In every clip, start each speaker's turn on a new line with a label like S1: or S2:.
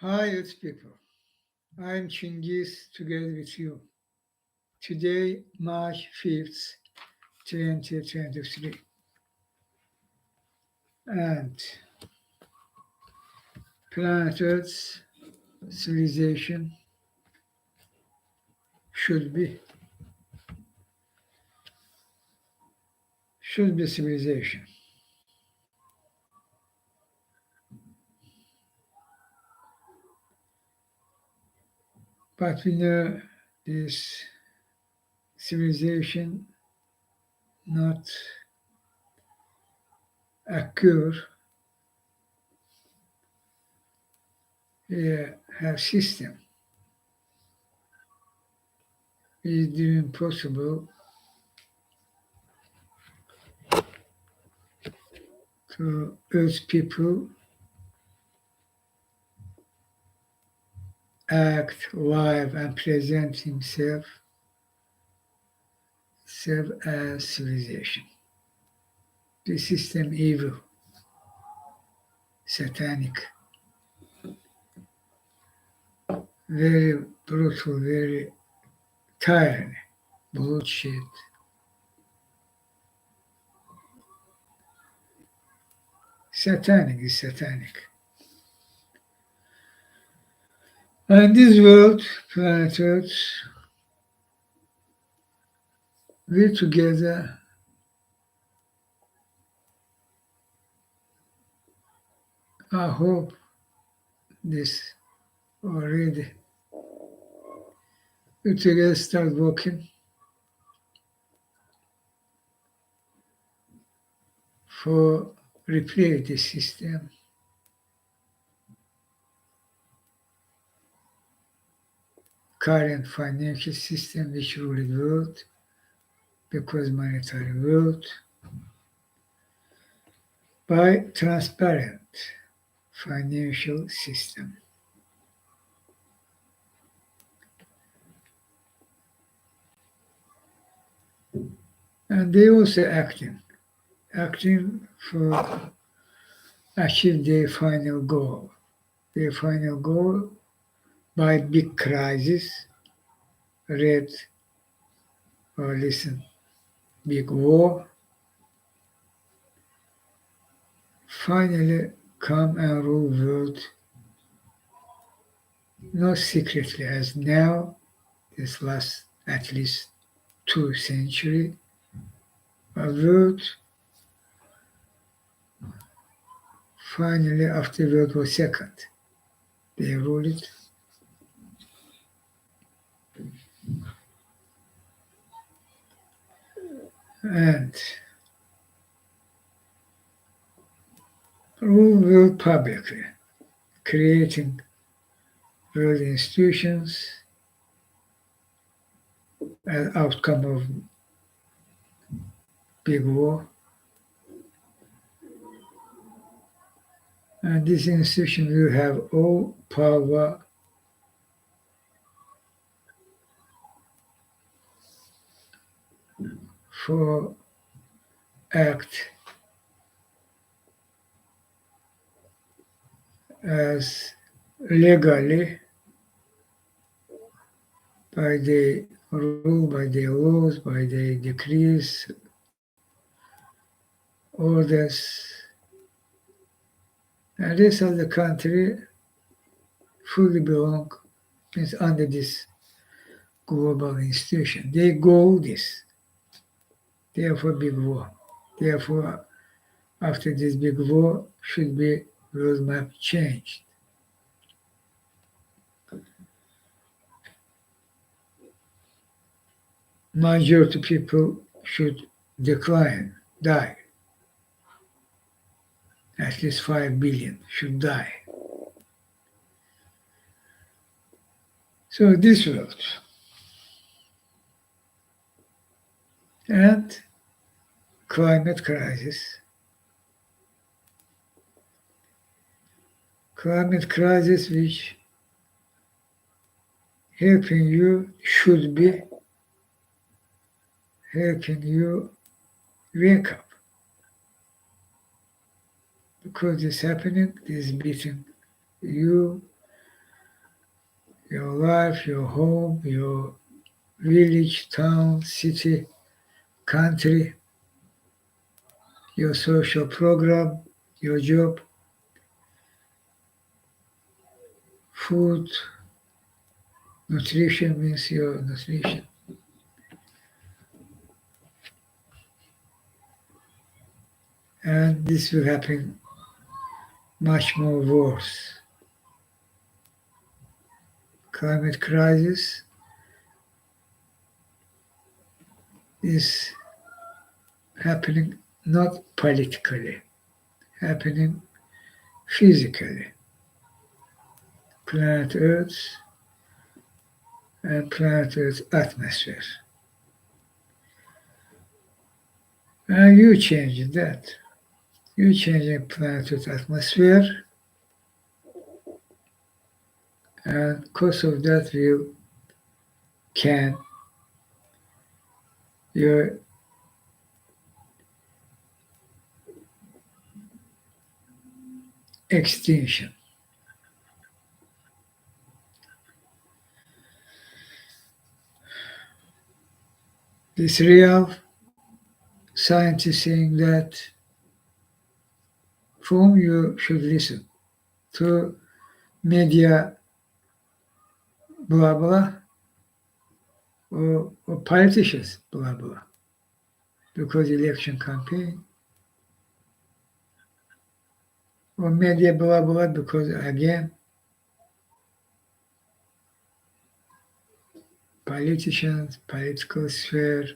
S1: Hi, it's people. I'm Chinghiz together with you. Today, March 5th, 2023. And planet Earth's civilization should be civilization. But we know this civilization not occur. We have system. It is doing possible to Earth people act, live, and present himself serve as civilization. The system evil, satanic, very brutal, very tyranny, bloodshed. Satanic is satanic. And this world, planet Earth, we together I hope this already. We together start working for replace the system, current financial system which rule the world, because monetary world, by transparent financial system. And they also acting for achieve their final goal. Their final goal by big crisis, read or listen, big war, finally come and rule world, not secretly as now, this last at least 2 centuries, but world finally after World War II, they ruled it. And rule world publicly, creating world institutions as outcome of big war. And this institution will have all power for act as legally by the rule, by the laws, by the decrees, orders. And rest of the country fully belong is under this global institution. They go this. Therefore, big war. Therefore, after this big war, should be world map changed. Majority people should decline, die. At least 5 billion should die. So this world. And climate crisis. Climate crisis which helping you should be helping you wake up. Because it's happening, it's beating you your life, your home, your village, town, city, country, your social program, your job, food, nutrition means your nutrition. And this will happen much more worse. Climate crisis is happening not politically, happening physically. Planet Earth and planet Earth's atmosphere. And you change that. You changing planet Earth's atmosphere, and because of that will can your extinction. This real scientists saying that whom you should listen to media blah blah or politicians blah blah because election campaign or media blah blah because again politicians political sphere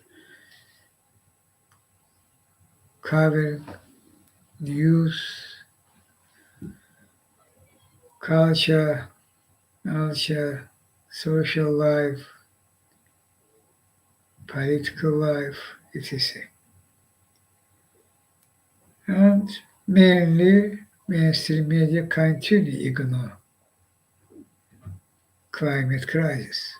S1: covering news culture social life political life etc. And mainly mainstream media continue ignore climate crisis.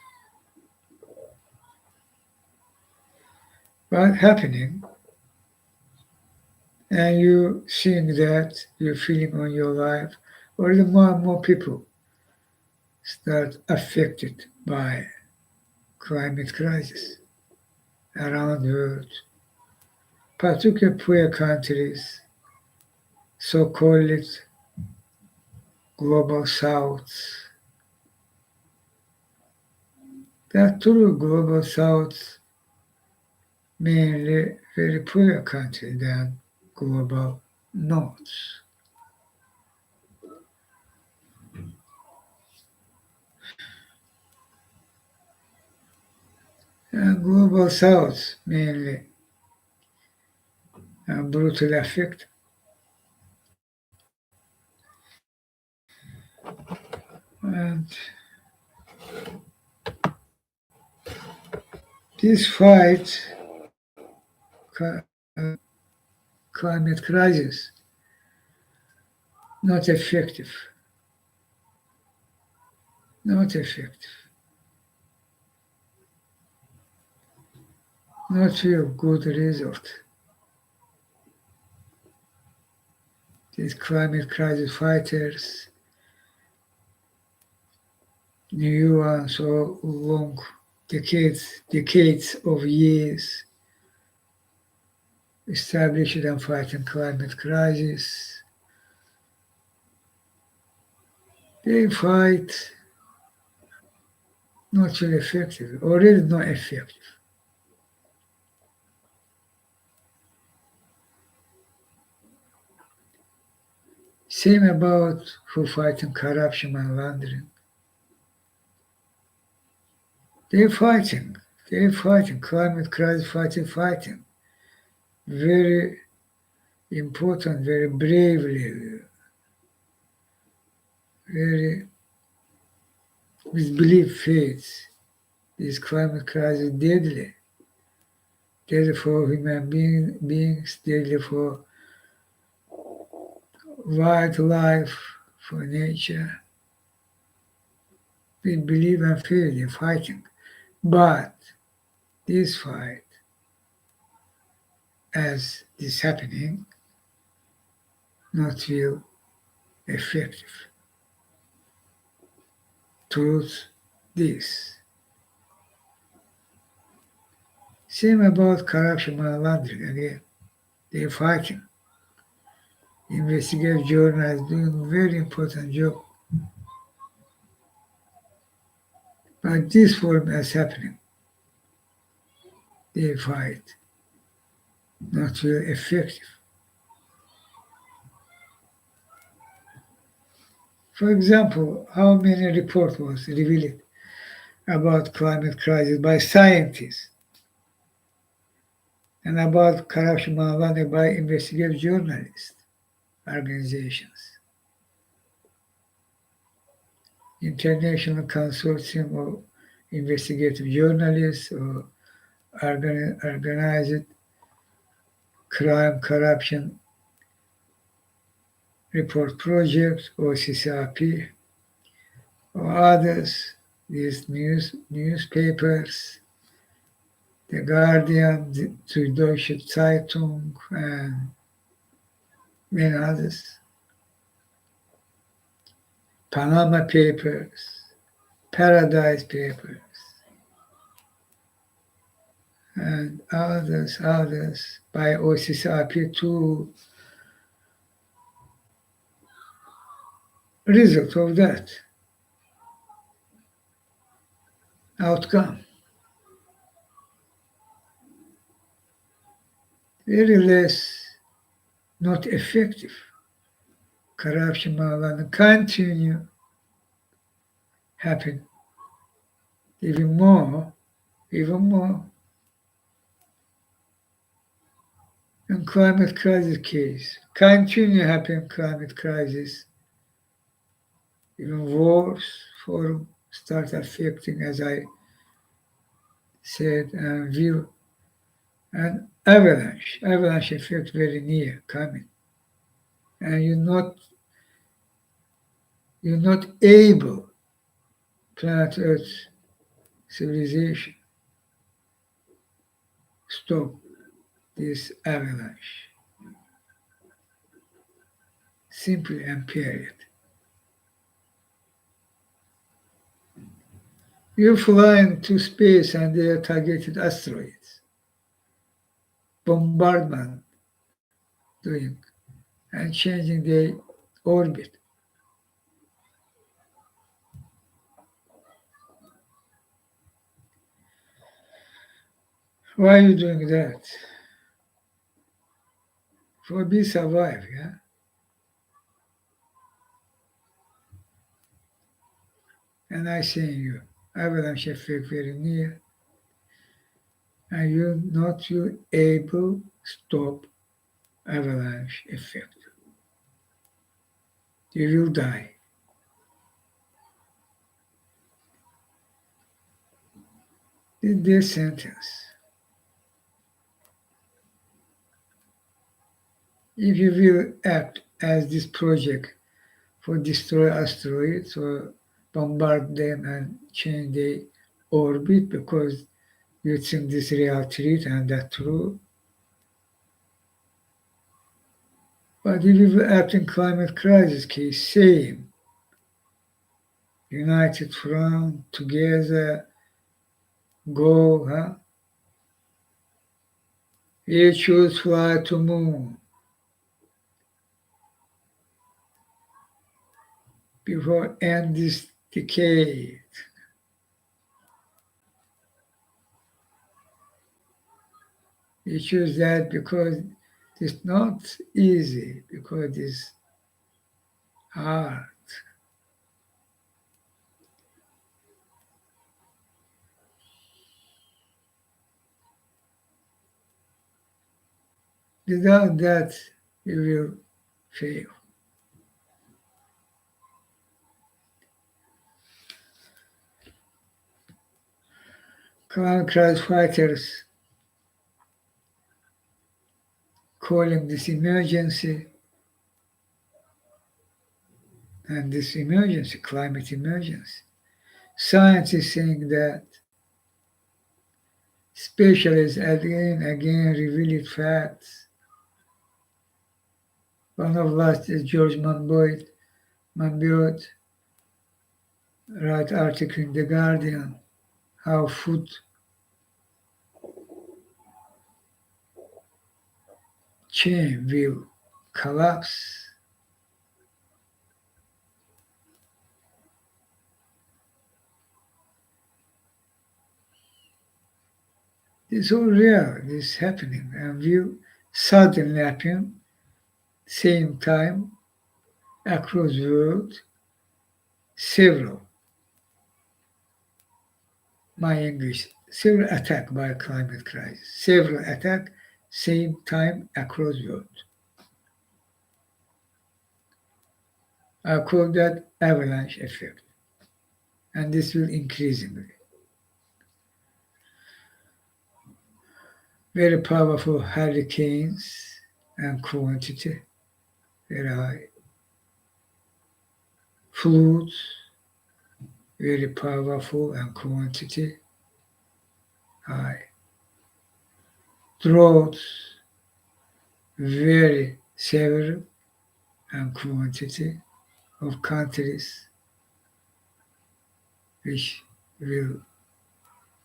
S1: What happening and you seeing that you're feeling on your life or the more and more people start affected by climate crisis around the world, particularly poor countries, so-called global south. That true global south mainly very poor country than global north. And global south mainly brutally affected. And this fight, climate crisis, not effective, not effective, not real good result. These climate crisis fighters, new ones or long decades of years established and fighting climate crisis. They fight not really effective, already not effective. Same about who fighting corruption and laundering. They're fighting. They're fighting climate crisis, fighting. Very important, very bravely, very with belief, faith. This climate crisis deadly. Deadly for human beings, deadly for wildlife, for nature. We believe and feel they're fighting. But this fight, as is happening, not real effective. Truth this. Same about corruption and laundering. Again, they're fighting. Investigative journalists doing a very important job. But this form is happening. They fight. Not really effective. For example, how many reports was revealed about climate crisis by scientists and about corruption and laundering by investigative journalists organizations, international consortium of investigative journalists or organized crime corruption report project or CCRP or others, these newspapers, the Guardian, the Süddeutsche Zeitung, and many others, Panama Papers, Paradise Papers, and others by OCCRP to result of that outcome. Very less, not effective. Corruption and continue happen even more. In climate crisis case, continue happen climate crisis, even worse for start affecting, as I said, and view, and avalanche effect very near coming, and you're not able planet Earth civilization stop this avalanche. Simply and period. You fly into space and they are targeted asteroids. Bombardment doing and changing their orbit. Why are you doing that? For we survive, yeah? And I say you, avalanche effect very near, and you able stop avalanche effect. You will die. This sentence. If you will act as this project for destroy asteroids or bombard them and change their orbit because you think this real truth and that true. But if you will act in climate crisis case, same. United front, together, go, huh? We choose fly to moon. Before end this decade. We choose that because it's not easy, because it's hard. Without that, you will fail. Climate crisis fighters calling this emergency, and this emergency, climate emergency. Scientists saying that specialists again revealed facts. One of last is George Monbiot write article in The Guardian, how food chain will collapse. This is all real, this is happening, and will suddenly happen same time across the world. Several, my English, several attack by climate crisis, several attack same time across the world. I call that avalanche effect, and this will increasingly. Very powerful hurricanes and quantity, very high. Floods, very powerful and quantity high. Droughts, very severe and quantity of countries which will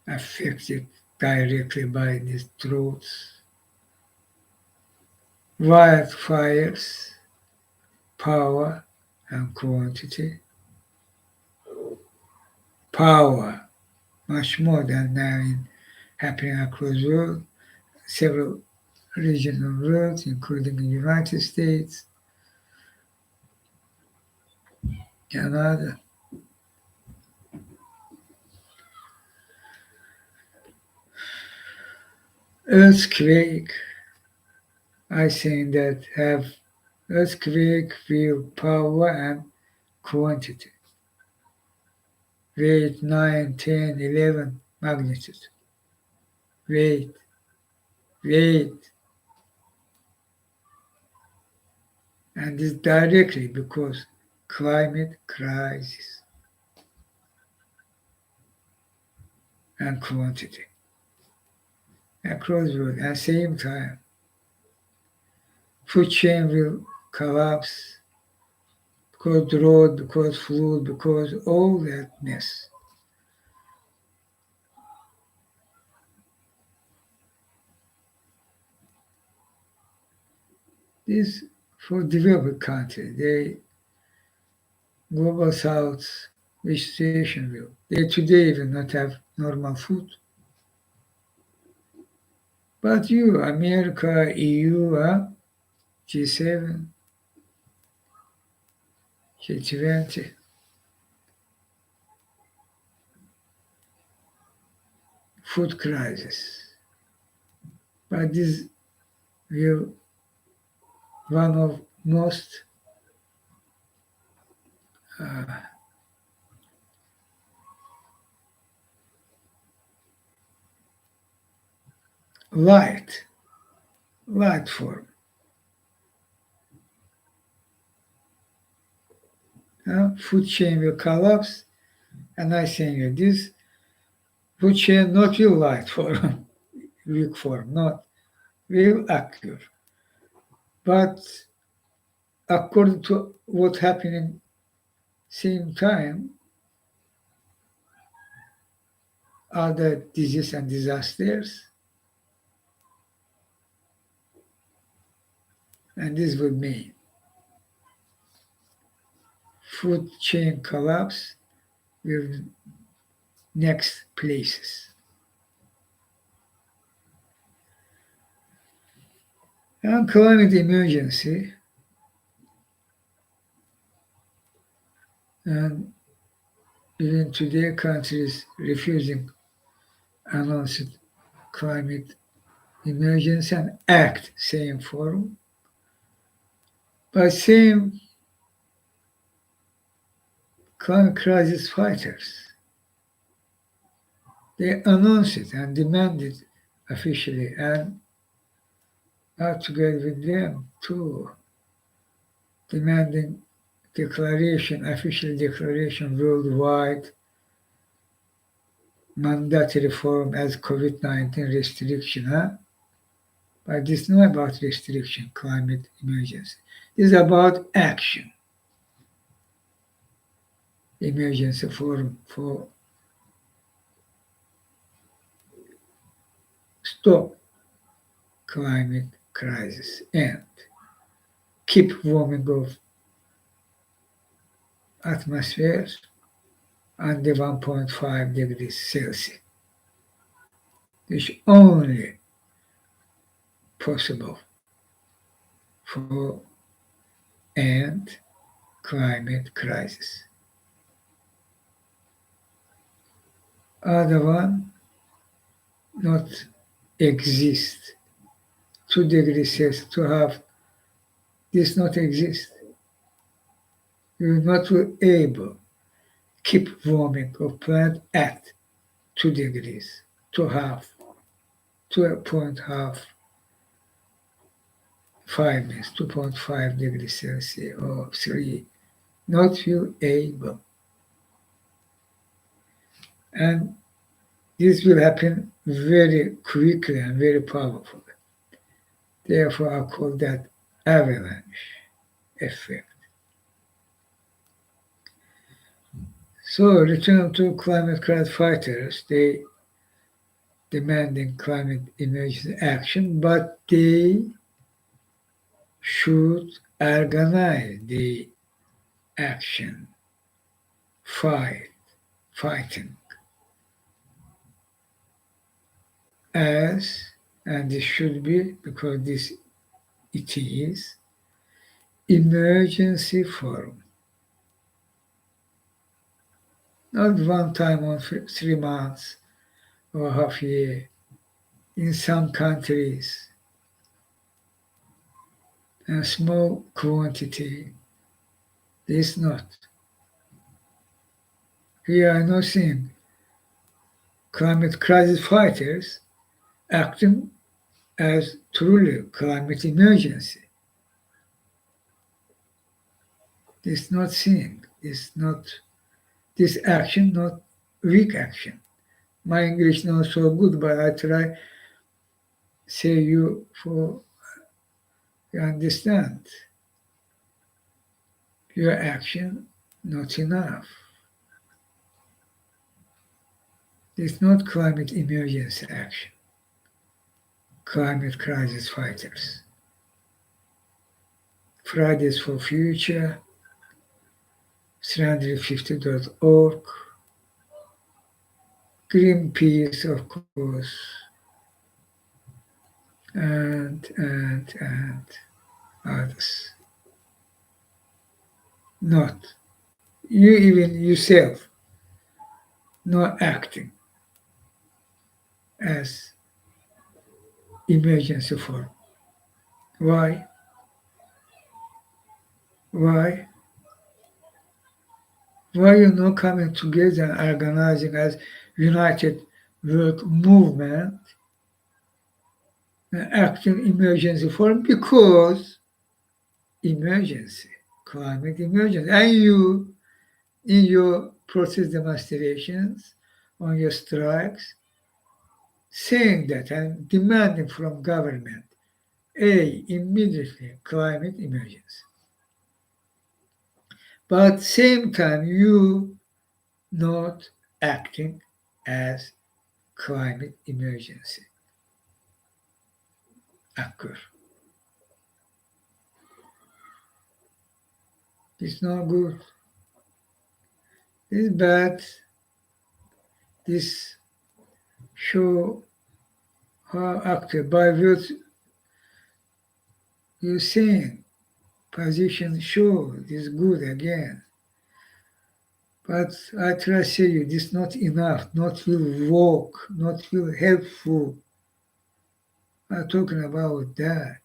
S1: affected directly by these droughts. Wildfires, power and quantity. Power, much more than now happening across the world, several regions of the world, including the United States and other. Earthquake, I think that have earthquake will power and quantity. Weight 9, 10, 11 magnitude. Weight, weight. And this directly because climate crisis and quantity across the world at the same time. Food chain will collapse because drought, because flood, because all that mess. This for developed countries, they global south, which situation will. They today will not have normal food. But you, America, EU, G7, G20, food crisis. But this will one of most light form. Food chain will collapse, and I saying you this food chain not will light form, weak form, not will occur. But according to what happening same time, other diseases and disasters, and this would mean food chain collapse with next places. And climate emergency, and even today countries refusing announced climate emergency and act same forum, but same climate crisis fighters. They announced it and demanded officially, and are together with them too, demanding declaration, official declaration worldwide, mandatory form as COVID-19 restriction. But this is not about restriction, climate emergency. This is about action. emergency forum for stop climate crisis and keep warming of atmosphere under 1.5 degrees Celsius. It's only possible for end climate crisis. Other one not exist. 2 degrees Celsius to have this not exist. You will not be able keep warming of planet at 2 degrees to half, to a point half 5 minutes, 2.5 degrees Celsius or 3, not feel able. And this will happen very quickly and very powerfully. Therefore, I call that avalanche effect. So, return to climate crisis fighters, they demanding climate emergency action, but they should organize the action, fighting as, and this should be, because this it is, emergency forum. Not one time on 3 months or half year. In some countries, a small quantity is not. Here are not seeing climate crisis fighters acting as truly climate emergency. This not seeing, this action, not weak action. My English not so good, but I try say you for you understand. Your action not enough. It's not climate emergency action. Climate crisis fighters. Fridays for Future, 350.org, Greenpeace, of course, and others. Not. You even yourself not acting as emergency forum. Why? Why? Why you not coming together and organizing as United World Movement and acting emergency forum? Because emergency, climate emergency. And you, in your protest demonstrations, on your strikes, saying that and demanding from government, immediately climate emergency. But same time, you not acting as climate emergency occur. It's not good. It's bad. This show how active by virtue you saying position show this good again. But I try to say you this not enough, not will work, not will helpful. I'm talking about that.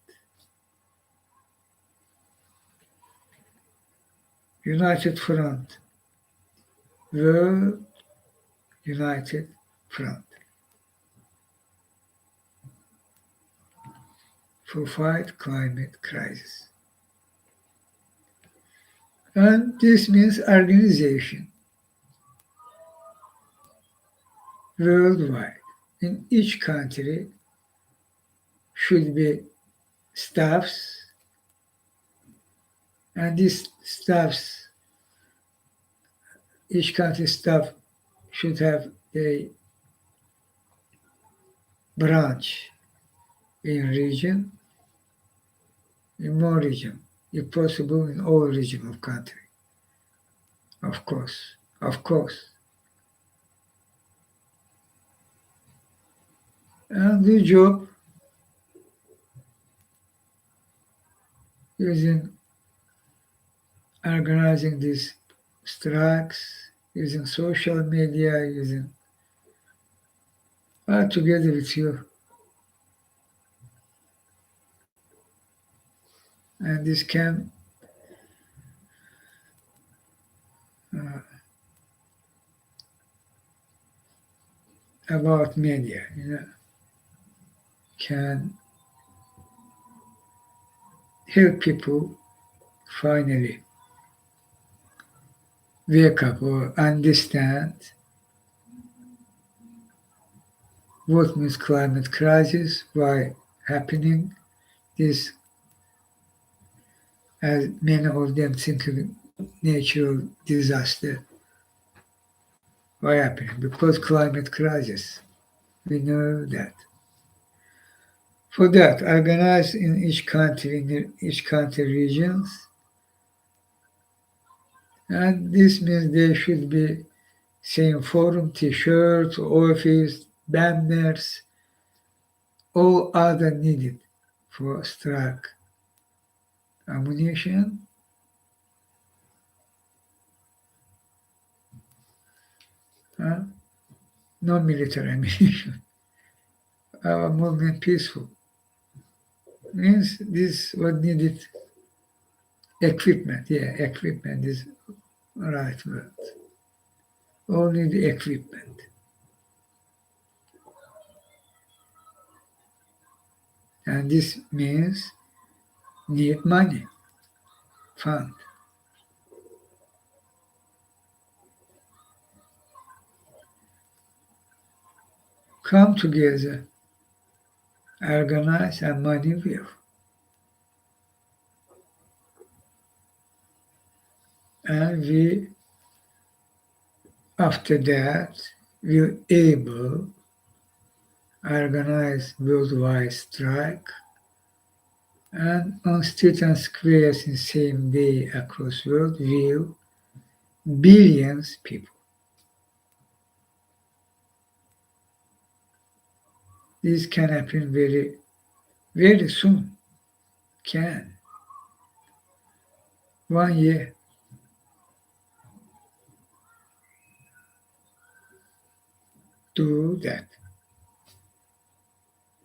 S1: United Front, World United Front for fight climate crisis. And this means organization worldwide. In each country should be staffs, and these staffs each country staff should have a branch in region, in more region, if possible in all region of country. Of course, of course. And the job using organizing these strikes, using social media, using all together with you. And this can uh, about media, can help people finally wake up or understand what means climate crisis, why happening, this as many of them think natural disaster, why happening? Because climate crisis. We know that. For that, organized in each country regions, and this means there should be same forum, t-shirts, office, banners, all other needed for strike ammunition, uh, non-military ammunition. Our movement peaceful means this what needed equipment. Yeah, equipment is right word. Only the equipment. And this means need money, fund. Come together, organize, and money will. And we, after that, will able organize worldwide strike and on streets and squares in same day across world will billions people. This can happen very, very soon. Can. 1 year. Do that.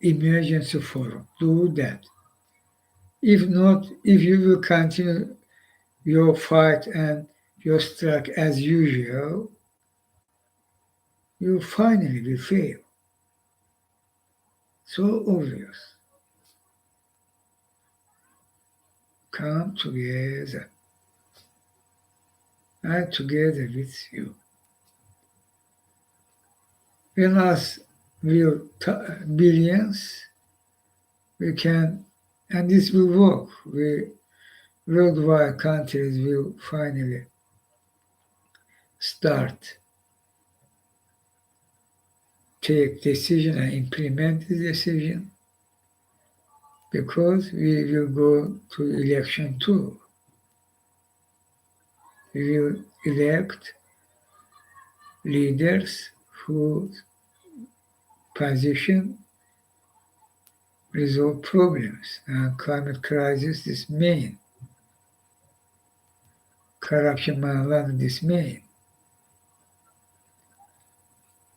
S1: Emergency forum. Do that. If not, if you will continue your fight and your strike as usual, you finally will fail. So obvious. Come together. I'm together with you. When us will billions, we can, and this will work. Worldwide countries will finally start take decision and implement the decision because we will go to election too. We will elect leaders whose position resolve problems. And climate crisis is main. Corruption management is main.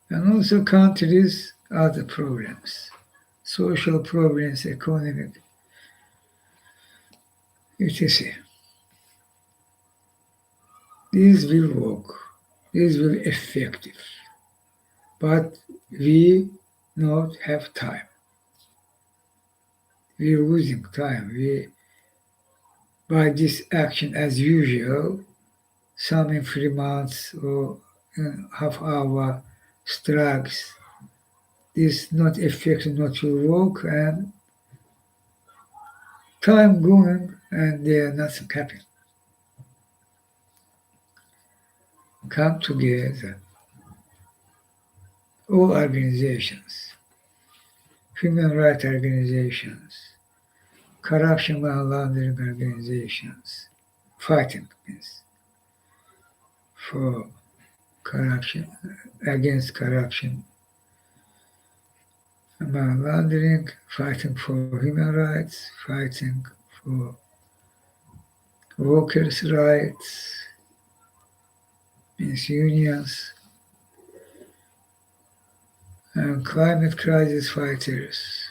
S1: And also countries other problems. Social problems, economic, etc. This will work. This will be effective. But we not have time. We're losing time. By this action as usual, some in 3 months or half hour strikes, this not effective, not will work, and time going and they are not happy. come together, all organizations, human rights organizations, corruption and laundering organizations, fighting means for corruption, against corruption, money laundering, fighting for human rights, fighting for workers' rights, means unions, and climate crisis fighters,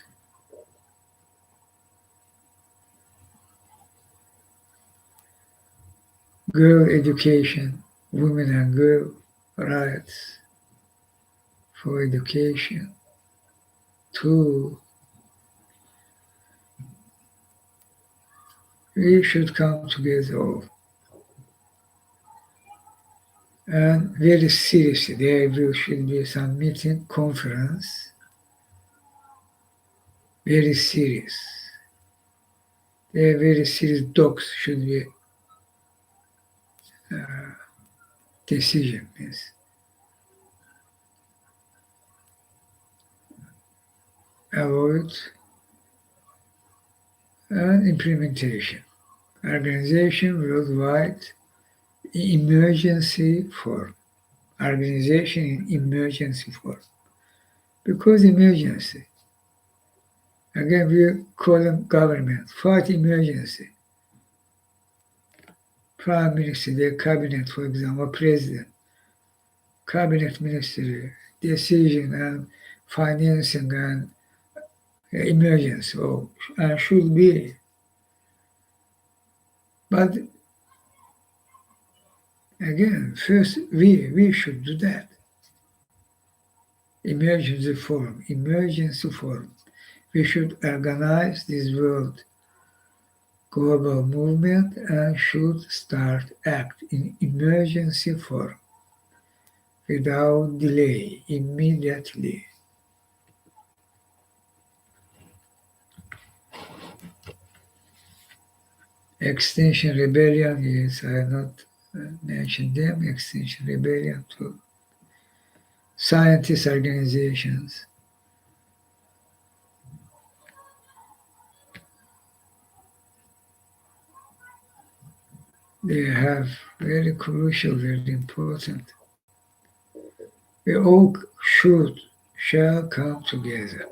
S1: girl education, women and girl rights for education. Two, we should come together all. And very seriously, there should be some meeting, conference, very serious. There are very serious docs should be decision means avoid and implementation. Organization worldwide emergency form. Organization in emergency form. Because emergency. Again, we call them government. Fight emergency. Prime Minister, their cabinet, for example, president, cabinet ministry, decision and financing and emergency should be. But again, first we should do that. Emergency forum, emergency forum. We should organize this world global movement and should start act in emergency forum without delay, immediately. Extinction Rebellion, yes, I have not mentioned them, Extinction Rebellion to scientist organizations. They have very crucial, very important. We all shall come together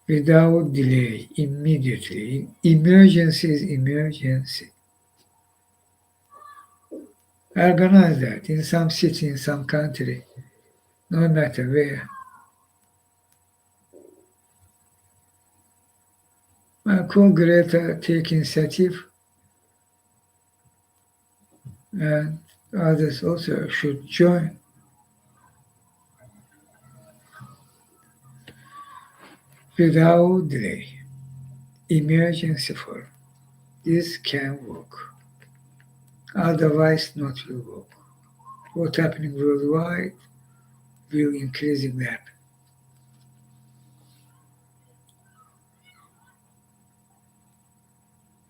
S1: without delay, immediately. Emergency is emergency. Organize that in some city, in some country, no matter where. I call Greta take initiative, and others also should join. Without delay, emergency form. This can work. Otherwise, not will work. What's happening worldwide will increasing happen.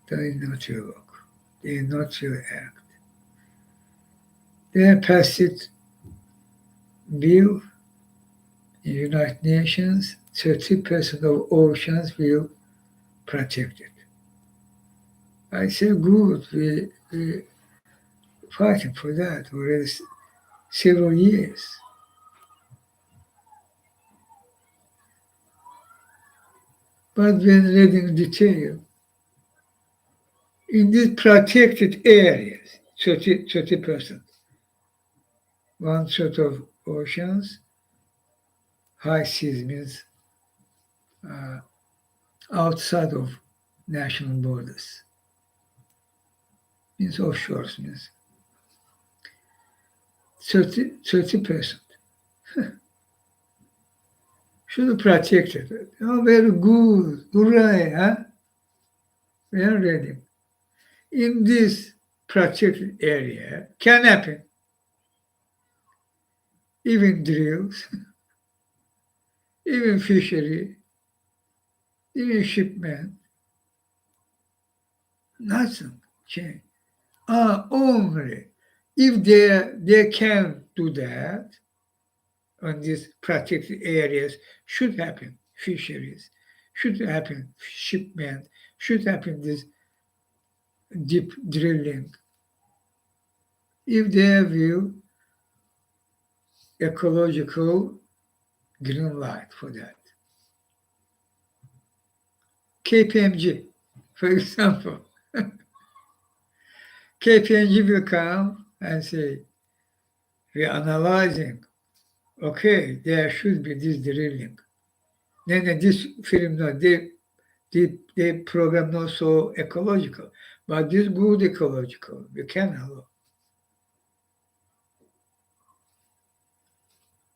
S1: They not will work. They not will act. They passed it bill in United Nations, 30% of oceans will protect it. I say good, we fighting for that already several years. But when reading detail, in these protected areas, 30%, one third of oceans, high seas means outside of national borders, means offshores, means 30% should be protected. Oh, very good, hooray, huh? We are ready. In this protected area can happen. Even drills, even fishery, even shipment, nothing change. Only If they can do that on these protected areas, should happen fisheries, should happen shipment, should happen this deep drilling. If they will ecological green light for that. KPMG, for example, KPMG will come and say, we're analyzing, okay, there should be this drilling. Then this film, no, they program not so ecological, but this good ecological, we can allow.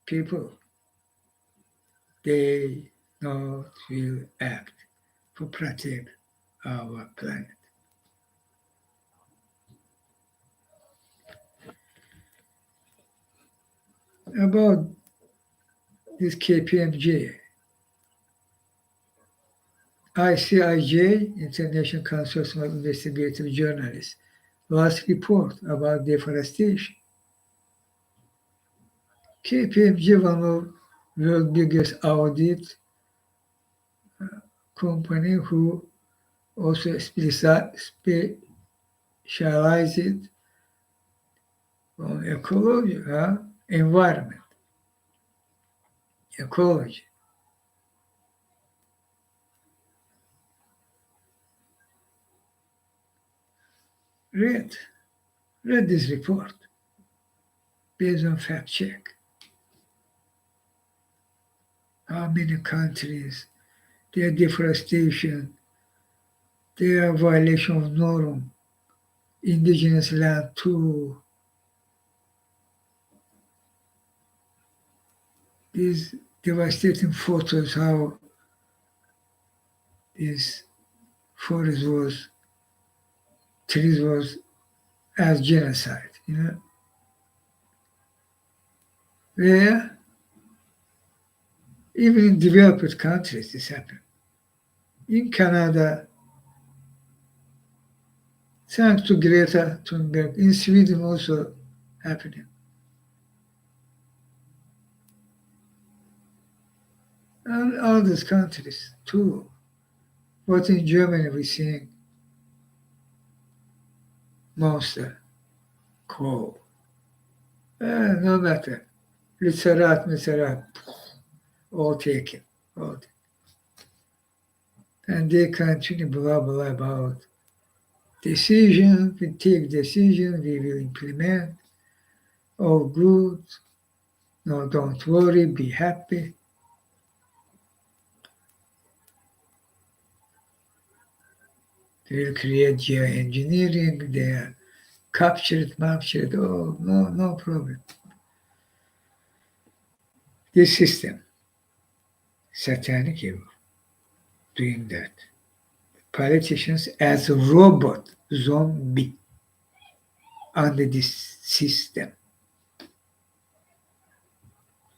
S1: People, they not will act to protect our planet. About this KPMG, ICIJ, International Consortium of Investigative Journalists, last report about deforestation. KPMG, one of world's biggest audit company, who also specialized on ecology, environment, ecology. Read this report based on fact check. How many countries, their deforestation, their violation of norm, indigenous land too. These devastating photos, how this forest was, trees was as genocide, where even in developed countries this happened. In Canada, thanks to Greta Thunberg, in Sweden also happening. And all these countries too. But in Germany we're seeing monster, coal. No matter. Litzerat, all taken. And they continue blah blah about decision, we take decision, we will implement, all good, no, don't worry, be happy. They will create geoengineering, they are captured, oh, no problem. This system, satanic evil, doing that. Politicians as a robot, zombie, under this system.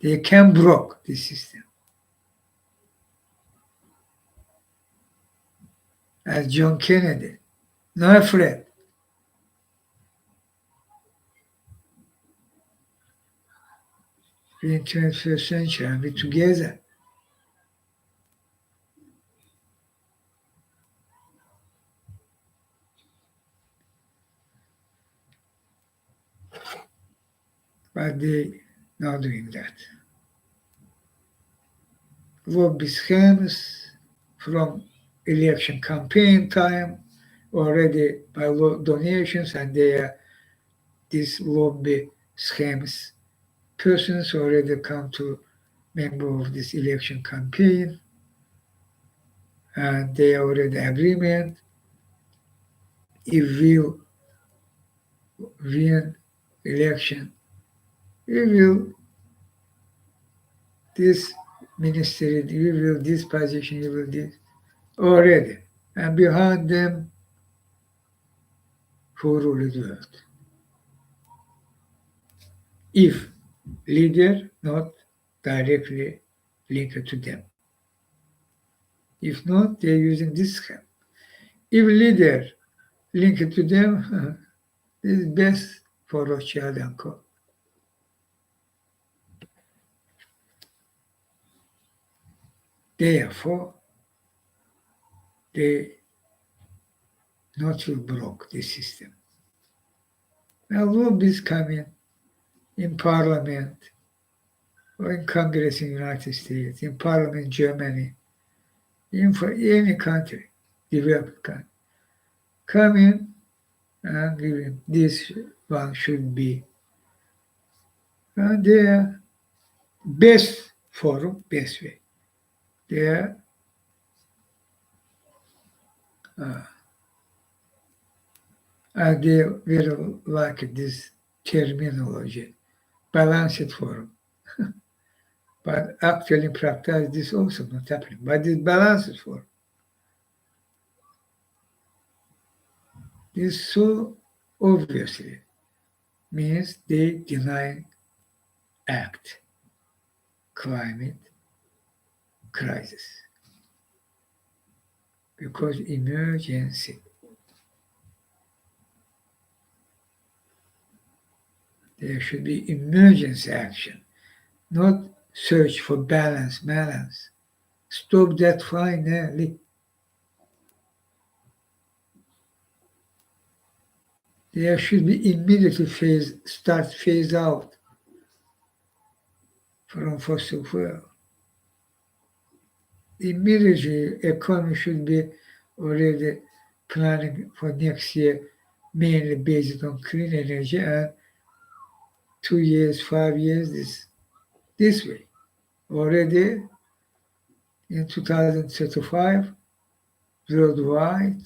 S1: They can block this system. As John Kennedy, not afraid. We're in 21st century and we're together. But they not doing that. Lobby schemes from election campaign time, already by donations, and these lobby schemes persons already come to member of this election campaign, and they already agreement if we win election, we will this ministry, we will this position, we will this already. And behind them, who rule the world? If leader not directly linked to them. If not, they're using this scheme. If leader linked to them, this is best for Rothschild and Co. Therefore, they not to block the system. Now, lobbies come in Parliament or in Congress in the United States, in Parliament in Germany, in for any country, developed country, come in and give this one should be their best forum, best way. They uh, they very like this terminology, balanced forum. But actually in practice, this also not happening. But this balanced forum. This so obviously means they deny act climate crisis because emergency. There should be emergency action, not search for balance. Stop that finally. There should be immediately phase out from fossil fuel. Immediately, economy should be already planning for next year, mainly based on clean energy, and 2 years, 5 years, this way. Already in 2035, worldwide,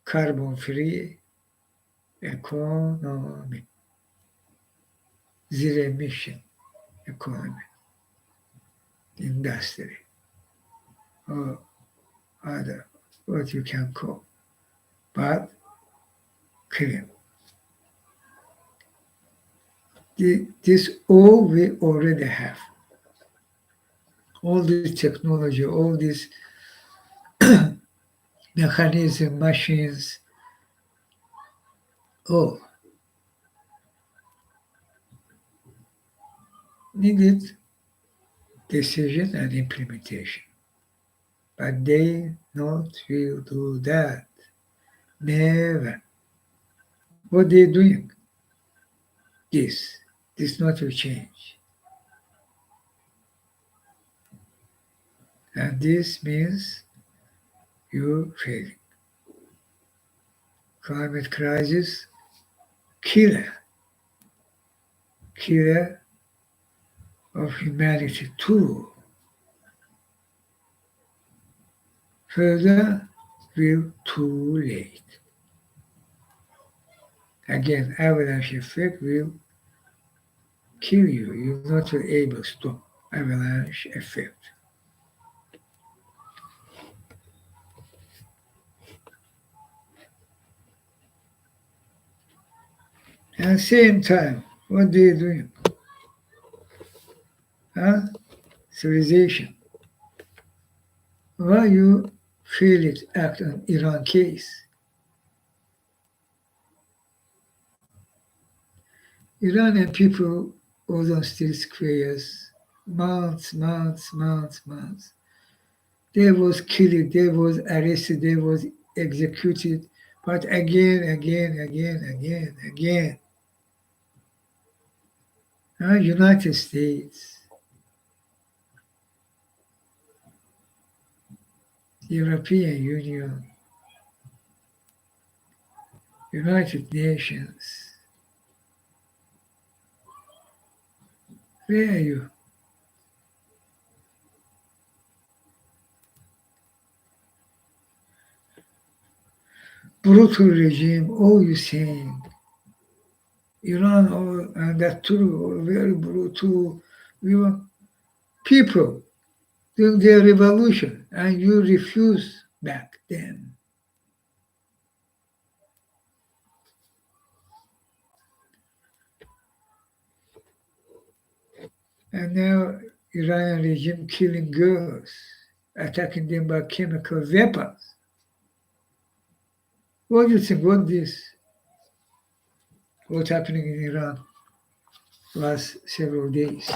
S1: carbon-free economy, zero emission economy, industry, or other, what you can call, but clean. This all we already have. All this technology, all these mechanism, machines, all needed decision and implementation. But they not will do that. Never. What they doing? This not will change. And this means you failing. Climate crisis, killer of humanity too. Further, will too late. Again, avalanche effect will kill you. You're not able to stop avalanche effect. At the same time, what they doing? Civilization. Why you fail it act on Iran case? Iranian people was on street squares months. They was killed, they was arrested, they was executed, but again. United States, European Union, United Nations, where are you? Brutal regime, all you saying. Iran, and that too, very brutal. We want people doing their revolution, and you refuse back then. And now Iranian regime killing girls, attacking them by chemical weapons. What do you think? What this? what's happening in Iran last several days.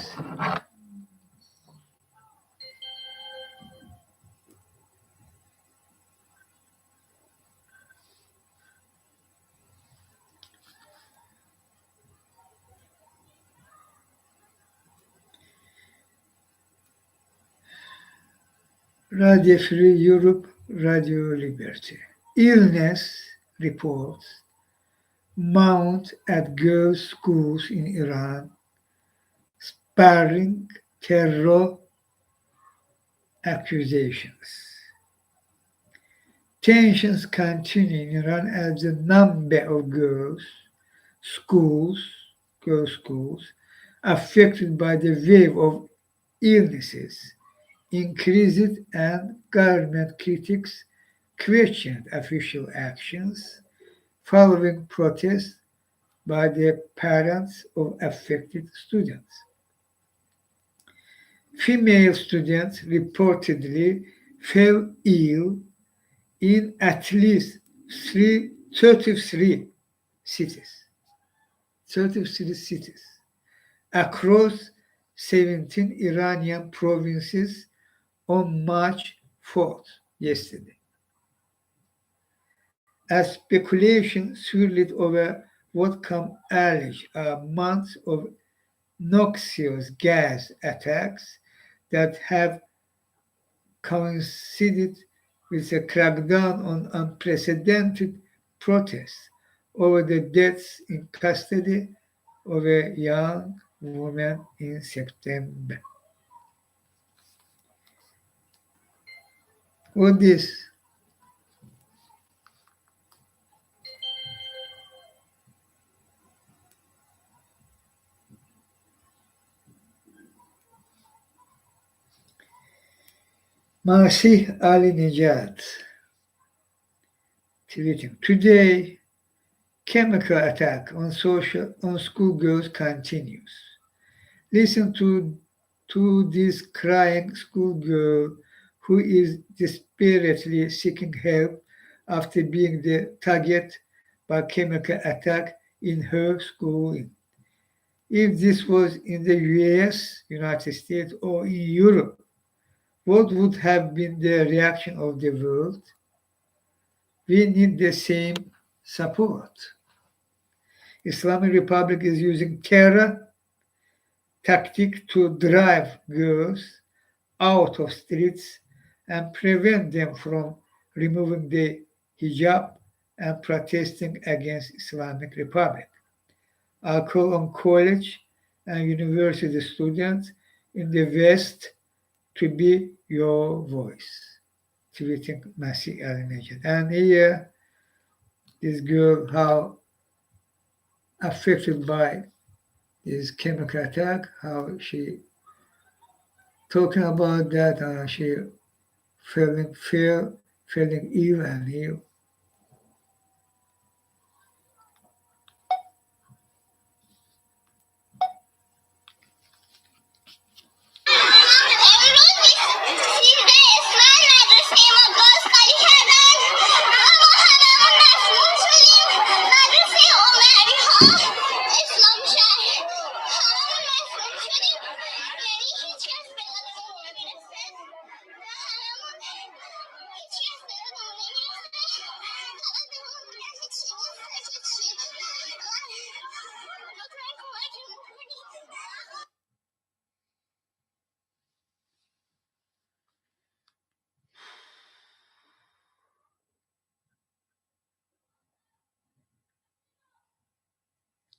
S1: Radio Free Europe, Radio Liberty. Illness reports mount at girls' schools in Iran, sparring terror accusations. Tensions continue in Iran as the number of schools, girls' schools, affected by the wave of illnesses increased and government critics questioned official actions following protests by the parents of affected students. Female students reportedly fell ill in at least 33 cities, 33 cities across 17 Iranian provinces on March 4th, yesterday. As speculation swirled over what can allege are months of noxious gas attacks that have coincided with a crackdown on unprecedented protests over the deaths in custody of a young woman in September. What this? Masih Ali Nejad tweeting, today chemical attack on schoolgirls continues. Listen to this crying schoolgirl who is desperately seeking help after being the target by chemical attack in her school. If this was in the US, United States, or in Europe, what would have been the reaction of the world? We need the same support. Islamic Republic is using terror tactic to drive girls out of streets and prevent them from removing the hijab and protesting against Islamic Republic. I call on college and university students in the West to be your voice. Tweeting Masih Al-Najad. And here, this girl, how affected by this chemical attack, how she talking about that, she feeling ill and ill.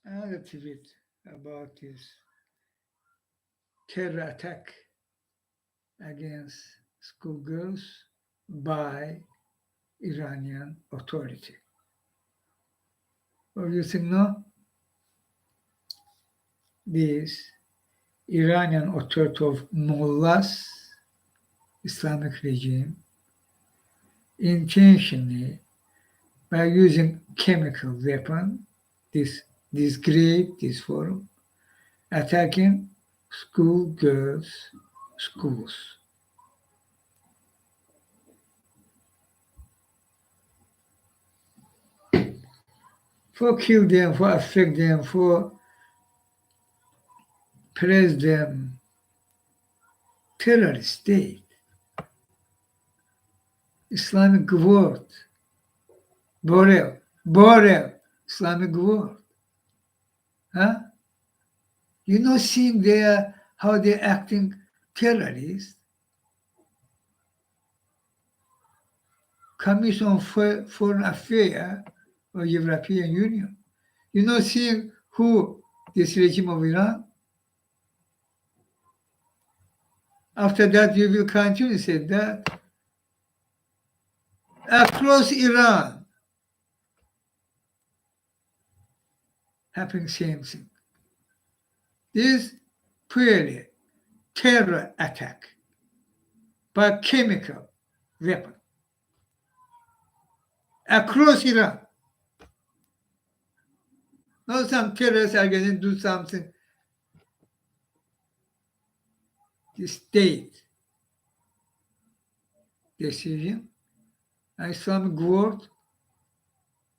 S1: Another tweet about this terror attack against schoolgirls by Iranian authority. What do you think now? This Iranian authority of mullahs, Islamic regime, intentionally by using chemical weapon, this grade, this form, attacking schoolgirls' schools. for kill them, for affect them, for press them. Terrorist state. Islamic word. Borel. Islamic word. Huh? You know, seeing how they're acting terrorists. Commission on Foreign Affairs of European Union. You know, seeing who this regime of Iran. After that, you will continue to say that across Iran, happening same thing. This purely terror attack by chemical weapon across Iran. Now some terrorists are going to do something. The state decision, Islamic world,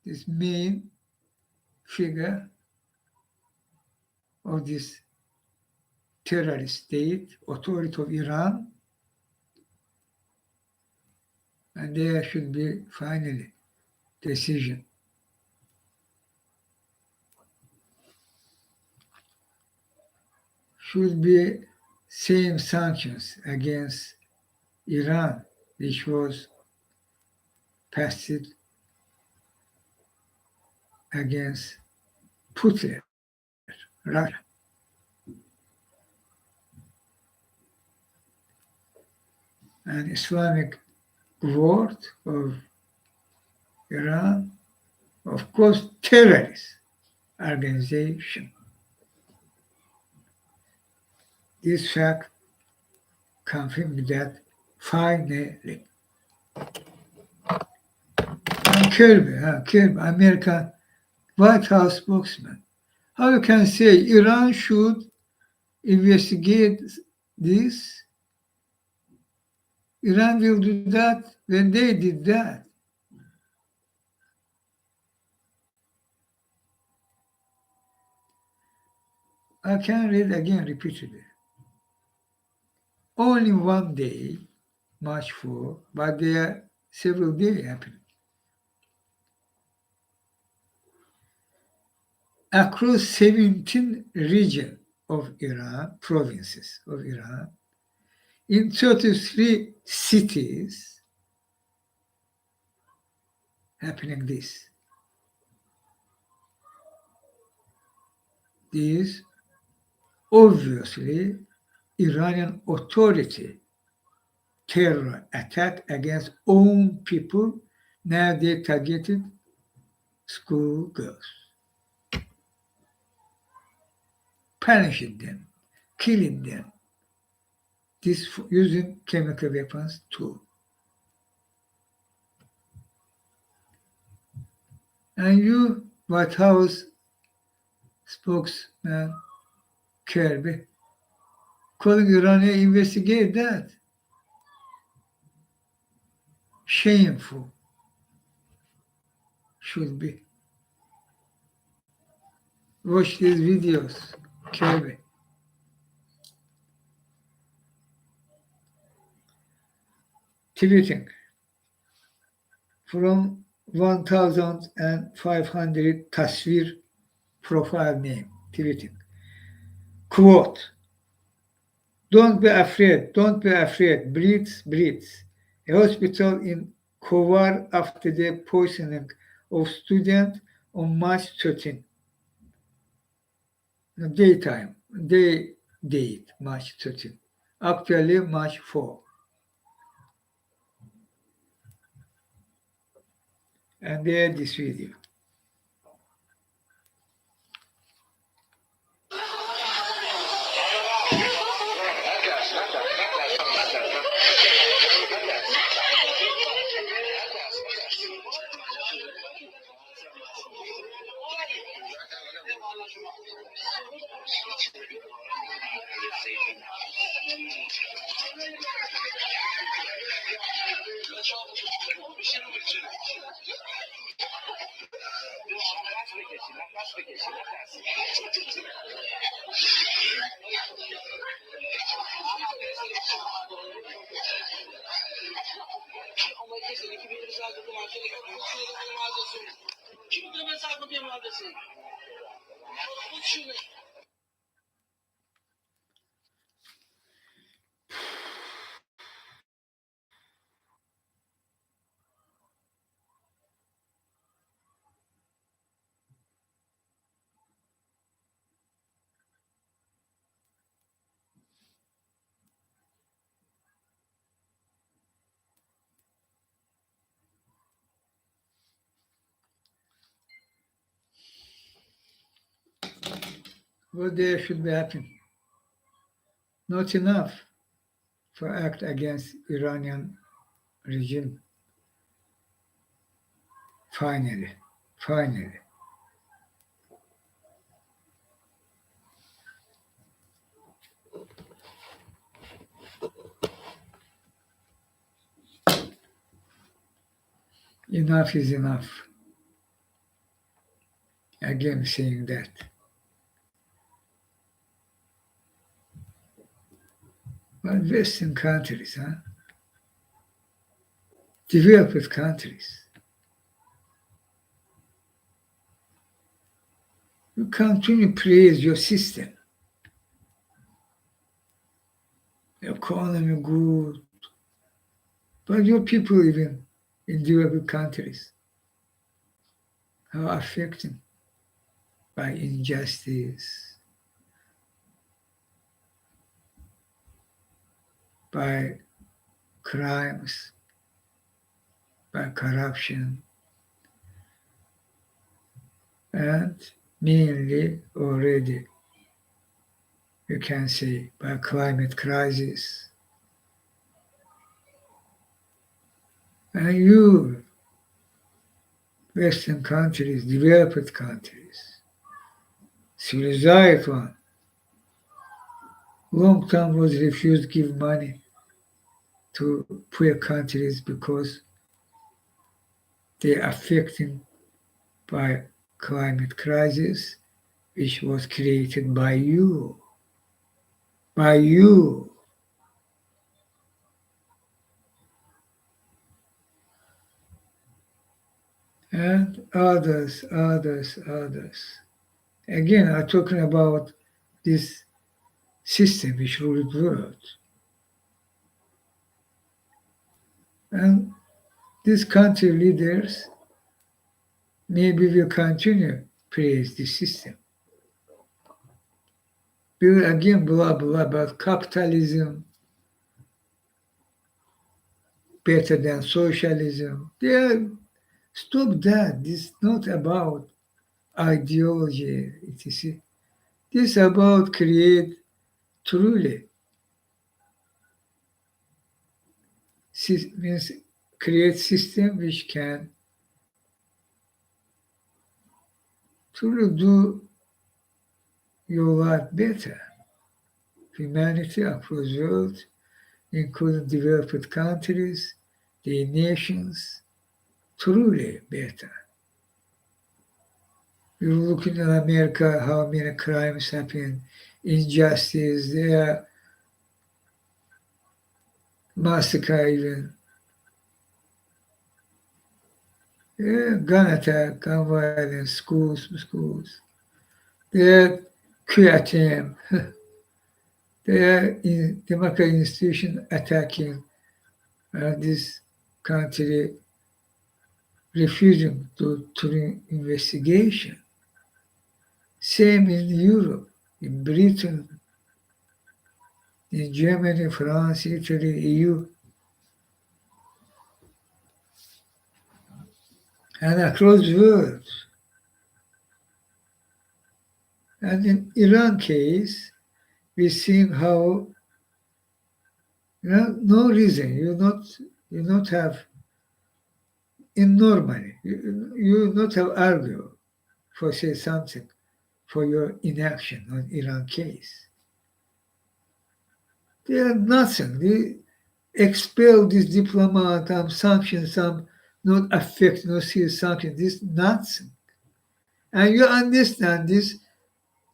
S1: this main figure of this terrorist state, authority of Iran, and there should be finally decision. Should be same sanctions against Iran, which was passed against Putin, Russia. And Islamic world of Iran, of course, terrorist organization. This fact confirmed that finally. And Kirby, American White House spokesman. How you can say Iran should investigate this? Iran will do that when they did that. I can read again repeatedly. Only one day, March 4, but there are several days happening. Across 17 regions of Iran, provinces of Iran, in 33 cities, happening this. This obviously Iranian authority terror attack against own people. Now they targeted school girls, punishing them, killing them, this using chemical weapons too. And you, White House spokesman Kirby, calling Iran to investigate that. Shameful. Should be. Watch these videos, Kirby. Tweeting from 1,500 Tasvir profile name. Tweeting. Quote, don't be afraid, breathe. A hospital in Kovar after the poisoning of student on March 13. Date, March 13. Actually, March 4. And there this video. What there should be happening? Not enough for act against Iranian regime. Finally, enough is enough. Again, saying that. But Western countries, developed countries, you continue to praise your system. Economy good, but your people even in developed countries are affected by injustice, by crimes, by corruption, and mainly already you can say by climate crisis. And you, Western countries, developed countries, civilized one, long time was refused to give money to poor countries because they are affected by climate crisis, which was created by you, by you. And others. Again, I'm talking about this system which ruled the world. And these country leaders maybe will continue praise the system. Will again blah blah about capitalism better than socialism. Stop that. This is not about ideology, etc. This is about create truly means create system which can truly do your life better. Humanity across the world, including developed countries, the nations, truly better. You're looking at America, how many crimes happen, injustice, there massacre even. Yeah, gun attack, gun violence, schools. There coup attempt. There in democratic institution attacking this country, refusing to investigation. Same in Europe, in Britain, in Germany, France, Italy, EU, and across the world. And in Iran case, we see how no reason you not have in normally you not have argue for say something for your inaction on Iran case. They are nothing. They expel this diplomat, sanctions, some not affect, no serious sanction. This nothing. And you understand this,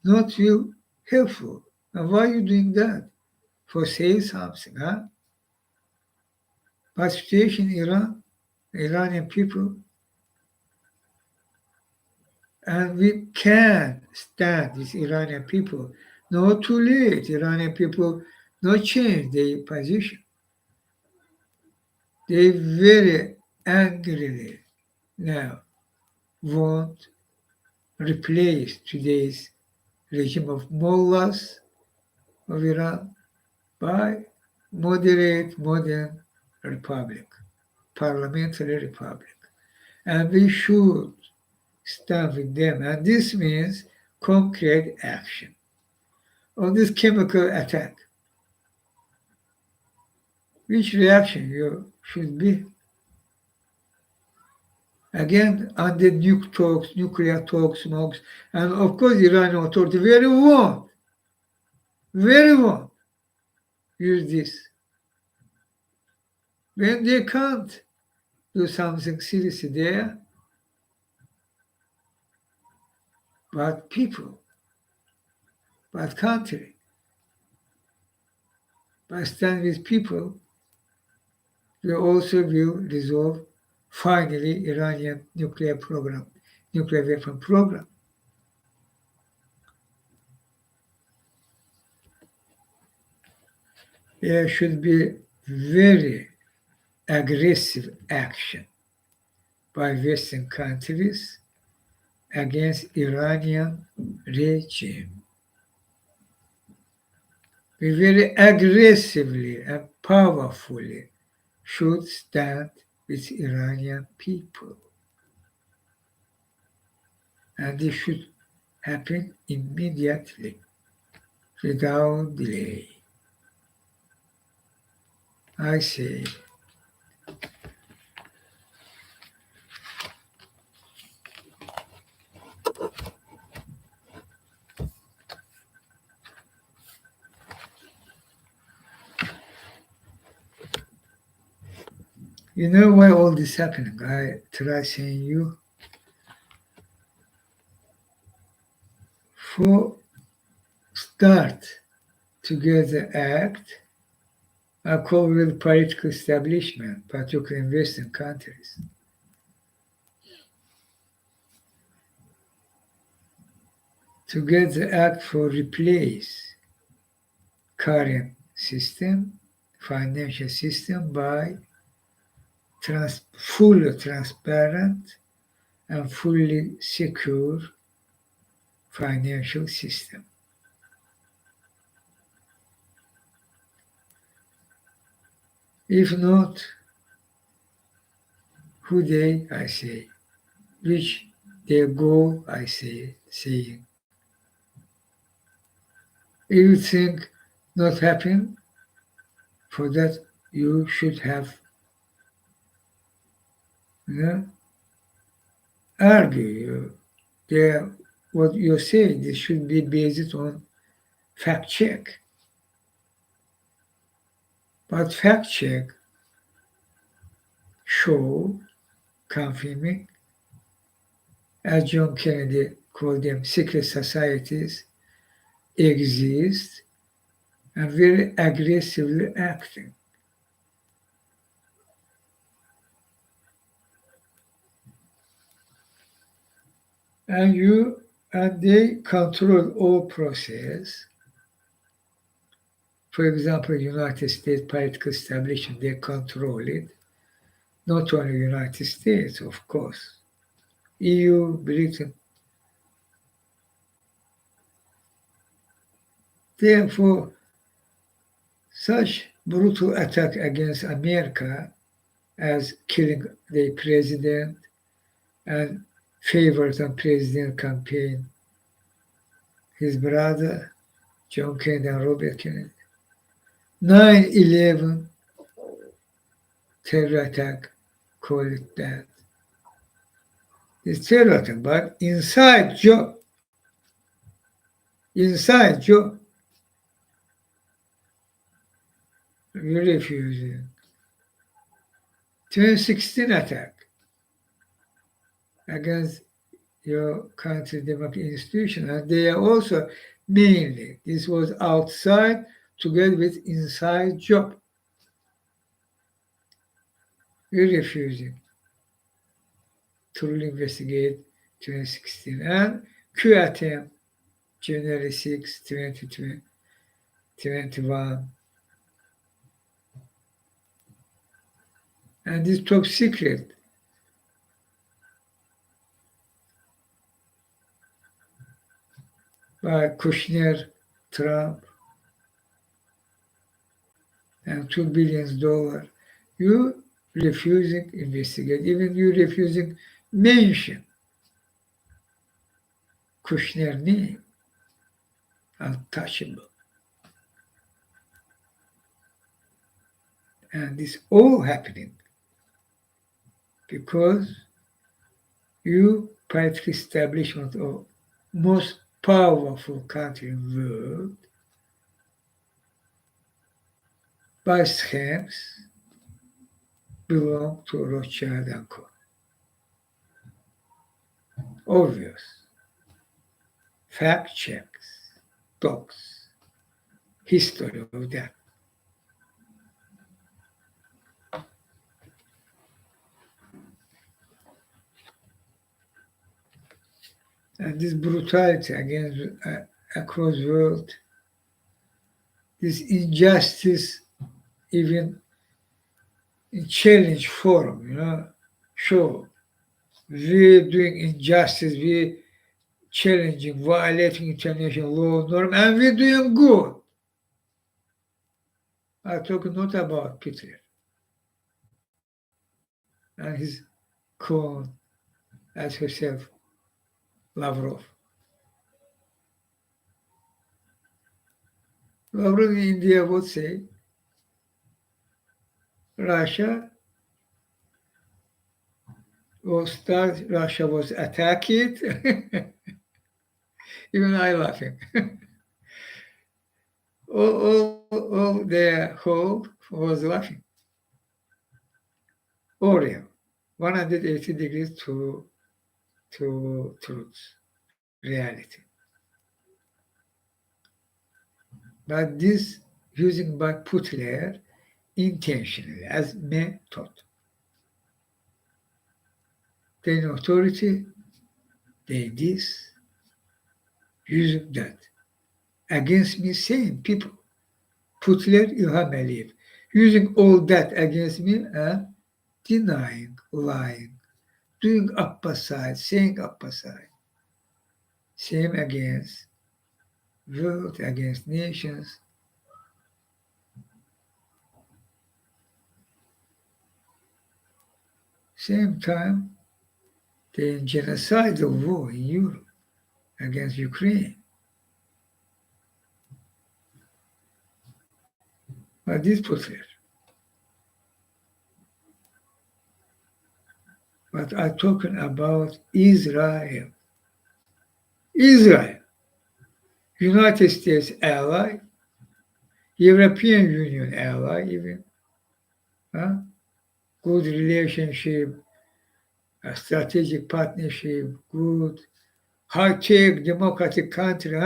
S1: not you helpful. And why are you doing that? For say something, huh? But situation in Iran, Iranian people, and we can stand with Iranian people. Not too late. Iranian people not change their position. They very angrily now want replace today's regime of mullahs of Iran by moderate modern republic, parliamentary republic. And we should stand with them. And this means concrete action on this chemical attack. Which reaction you should be? Again, on the nuclear talks, smokes, and of course, Iranian authority very won't use this. When they can't do something serious there, but people, but country, but stand with people, we also will resolve finally Iranian nuclear weapon program. There should be very aggressive action by Western countries against Iranian regime. We very aggressively and powerfully should stand with Iranian people. And this should happen immediately, without delay. I say, you know why all this happening? I try saying you. For start together act, I call with political establishment, particularly in Western countries. Together act for replace current system, financial system by fully transparent and fully secure financial system. If not, who they, I say, which their goal, I say, saying. If you think not happen, for that you should have, argue. What you're saying, this should be based on fact check. But fact check show, confirming, as John Kennedy called them, secret societies exist and very aggressively acting. And they control all process. For example, United States political establishment, they control it. Not only United States, of course. EU, Britain. Therefore, such brutal attack against America as killing the president and favored on president campaign, his brother, John Kennedy and Robert Kennedy. 9/11 terror attack, call it that. It's terror attack, but inside job, we refuse. 2016 attack against your country democratic institution, and they are also mainly, this was outside together with inside job. We're refusing. thoroughly investigate 2016 and QATM January 6, 2021. And this top secret by Kushner, Trump, and $2 billion. You refusing investigate, even you refusing mention Kushner name, untouchable. And this all happening because you political establishment of most powerful country in the world by scams belong to Rothschild and Co. Obvious. Fact checks, docs, history of that. And this brutality against across the world, this injustice, even in challenge forum, show we're doing injustice, we're challenging, violating international law norm, and we're doing good. I talk not about Peter and his clone as herself, Lavrov. Lavrov in India would say, Russia was attacked. Even I laughing. all their hope was laughing. Oreo, 180 degrees to truth, reality. But this using by Putler intentionally as method. Then authority, they this, using that. Against me, same people. Putler, İlham Aliyev. Using all that against me and denying, lying, doing opposite, saying opposite. Same against world, against nations. Same time, the genocidal war in Europe against Ukraine. But this Putler. But I'm talking about Israel. Israel, United States ally, European Union ally even, good relationship, a strategic partnership, good, high-tech democratic country,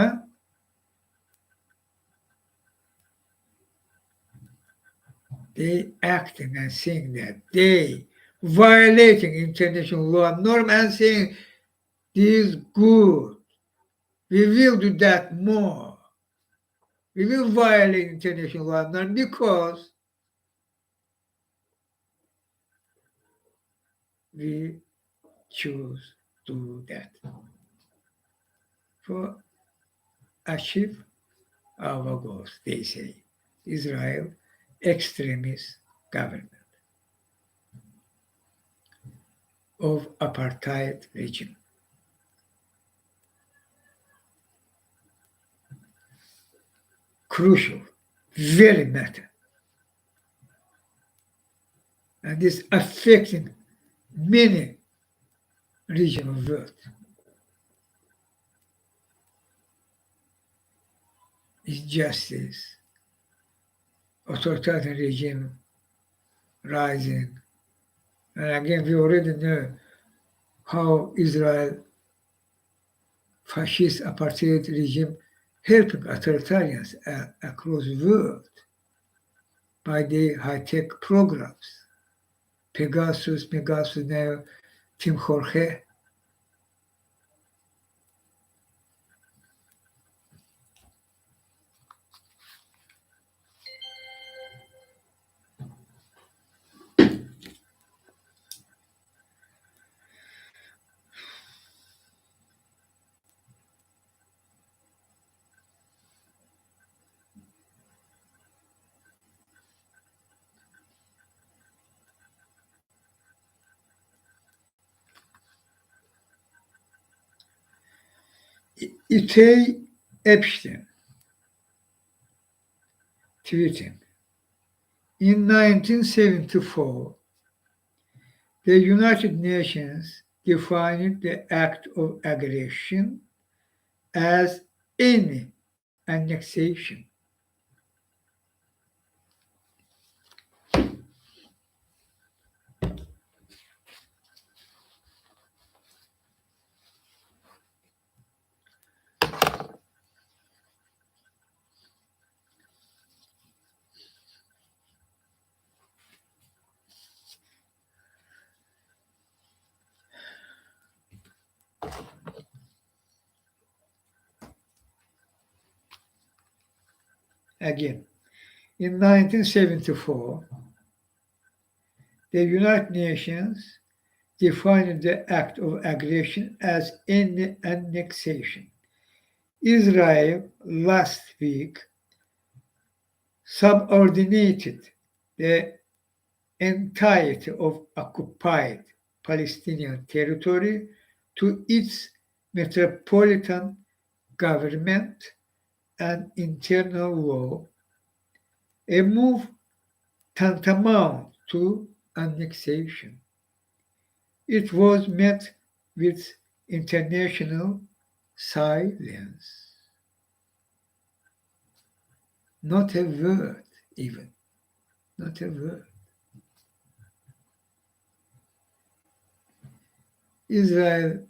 S1: They acting and saying that they violating international law and norm and saying this is good. We will do that more. We will violate international law and norm because we choose to do that for achieve our goals, they say. Israel extremist government of apartheid regime. Crucial, very matter. And this affecting many regions of the world. Injustice, authoritarian regime rising. And again, we already know how Israel fascist apartheid regime helping authoritarians across the world by their high-tech programs. Pegasus now Tim Jorge. Itay Epstein tweeting. In 1974, the United Nations defined the act of aggression as any annexation. Again, in 1974, the United Nations defined the act of aggression as any annexation. Israel last week subordinated the entirety of occupied Palestinian territory to its metropolitan government and internal law, a move tantamount to annexation. It was met with international silence. Not a word, even. Not a word. Israel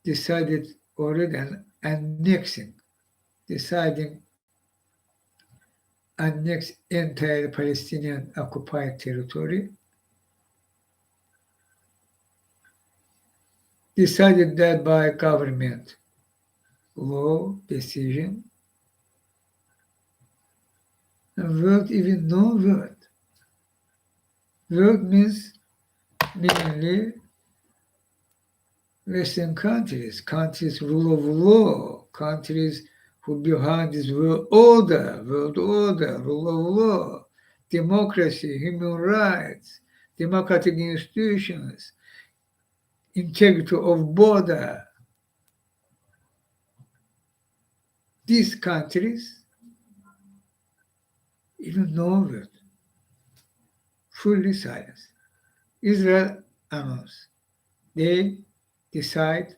S1: decided already on annexing, deciding annex entire Palestinian occupied territory, decided that by government law decision, and word even no word. Word means mainly Western countries, countries rule of law, countries who behind this world order, rule of law, democracy, human rights, democratic institutions, integrity of border. These countries, even no word, fully silence. Israel announced they decide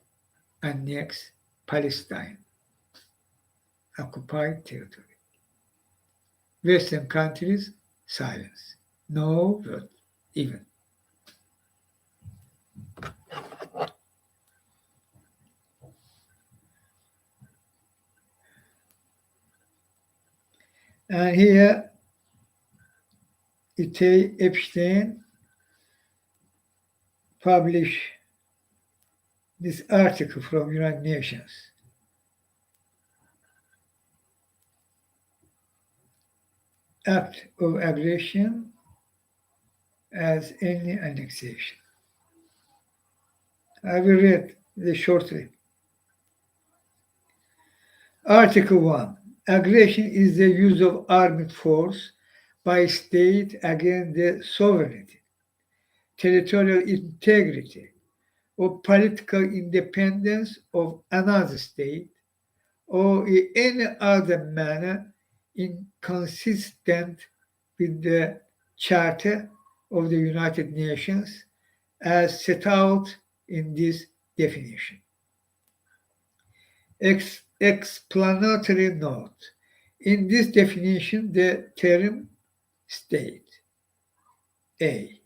S1: annex Palestine, occupied territory. Western countries, silence. No word, even. And here, Itay Epstein published this article from United Nations. Act of aggression as any annexation. I will read this shortly. Article 1. Aggression is the use of armed force by state against the sovereignty, territorial integrity, or political independence of another state, or in any other manner inconsistent with the Charter of the United Nations as set out in this definition. Explanatory note. In this definition, the term state, A,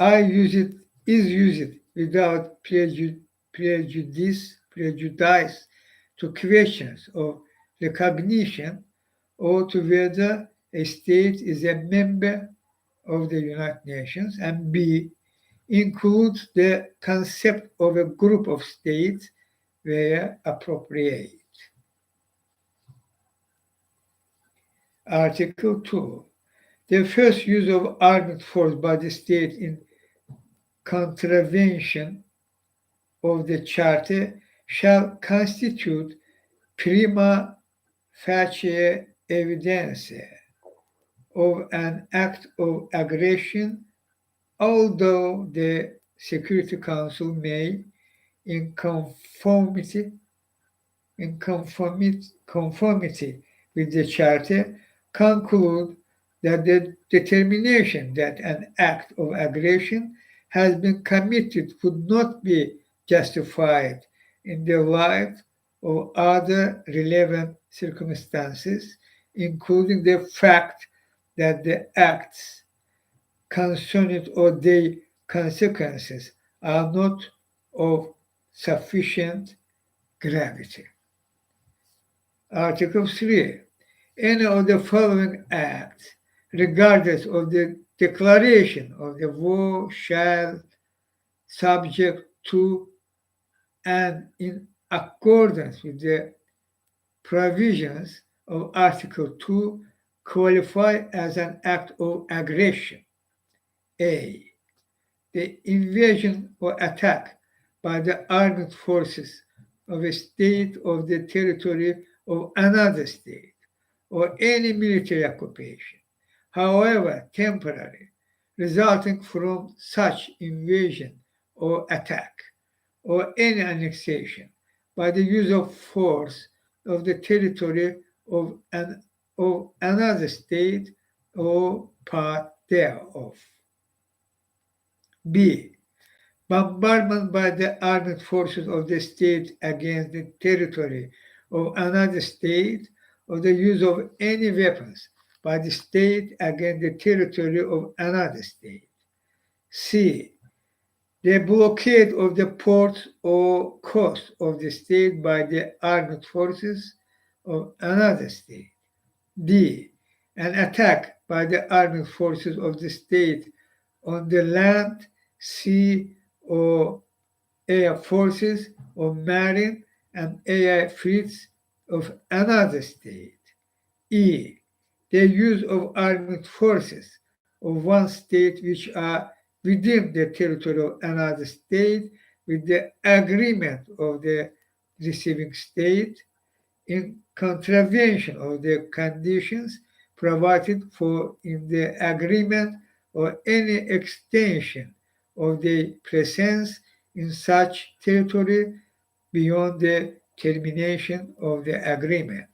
S1: is used without prejudice to questions of recognition or to whether a state is a member of the United Nations, and B, includes the concept of a group of states where appropriate. Article 2. The first use of armed force by the state in contravention of the Charter shall constitute prima facie evidence of an act of aggression, although the Security Council may, in conformity with the Charter, conclude that the determination that an act of aggression has been committed would not be justified in the light of other relevant circumstances, including the fact that the acts concerned or their consequences are not of sufficient gravity. Article 3. Any of the following acts, regardless of the declaration of the war, shall, subject to and in accordance with the provisions of Article 2, qualify as an act of aggression. A. The invasion or attack by the armed forces of a state of the territory of another state, or any military occupation, however temporary, resulting from such invasion or attack, or any annexation by the use of force of the territory of another state or part thereof. B. Bombardment by the armed forces of the state against the territory of another state, or the use of any weapons by the state against the territory of another state. C. The blockade of the ports or coast of the state by the armed forces of another state. D. An attack by the armed forces of the state on the land, sea, or air forces or marine and air fleets of another state. E. The use of armed forces of one state which are within the territory of another state with the agreement of the receiving state in contravention of the conditions provided for in the agreement or any extension of the presence in such territory beyond the termination of the agreement.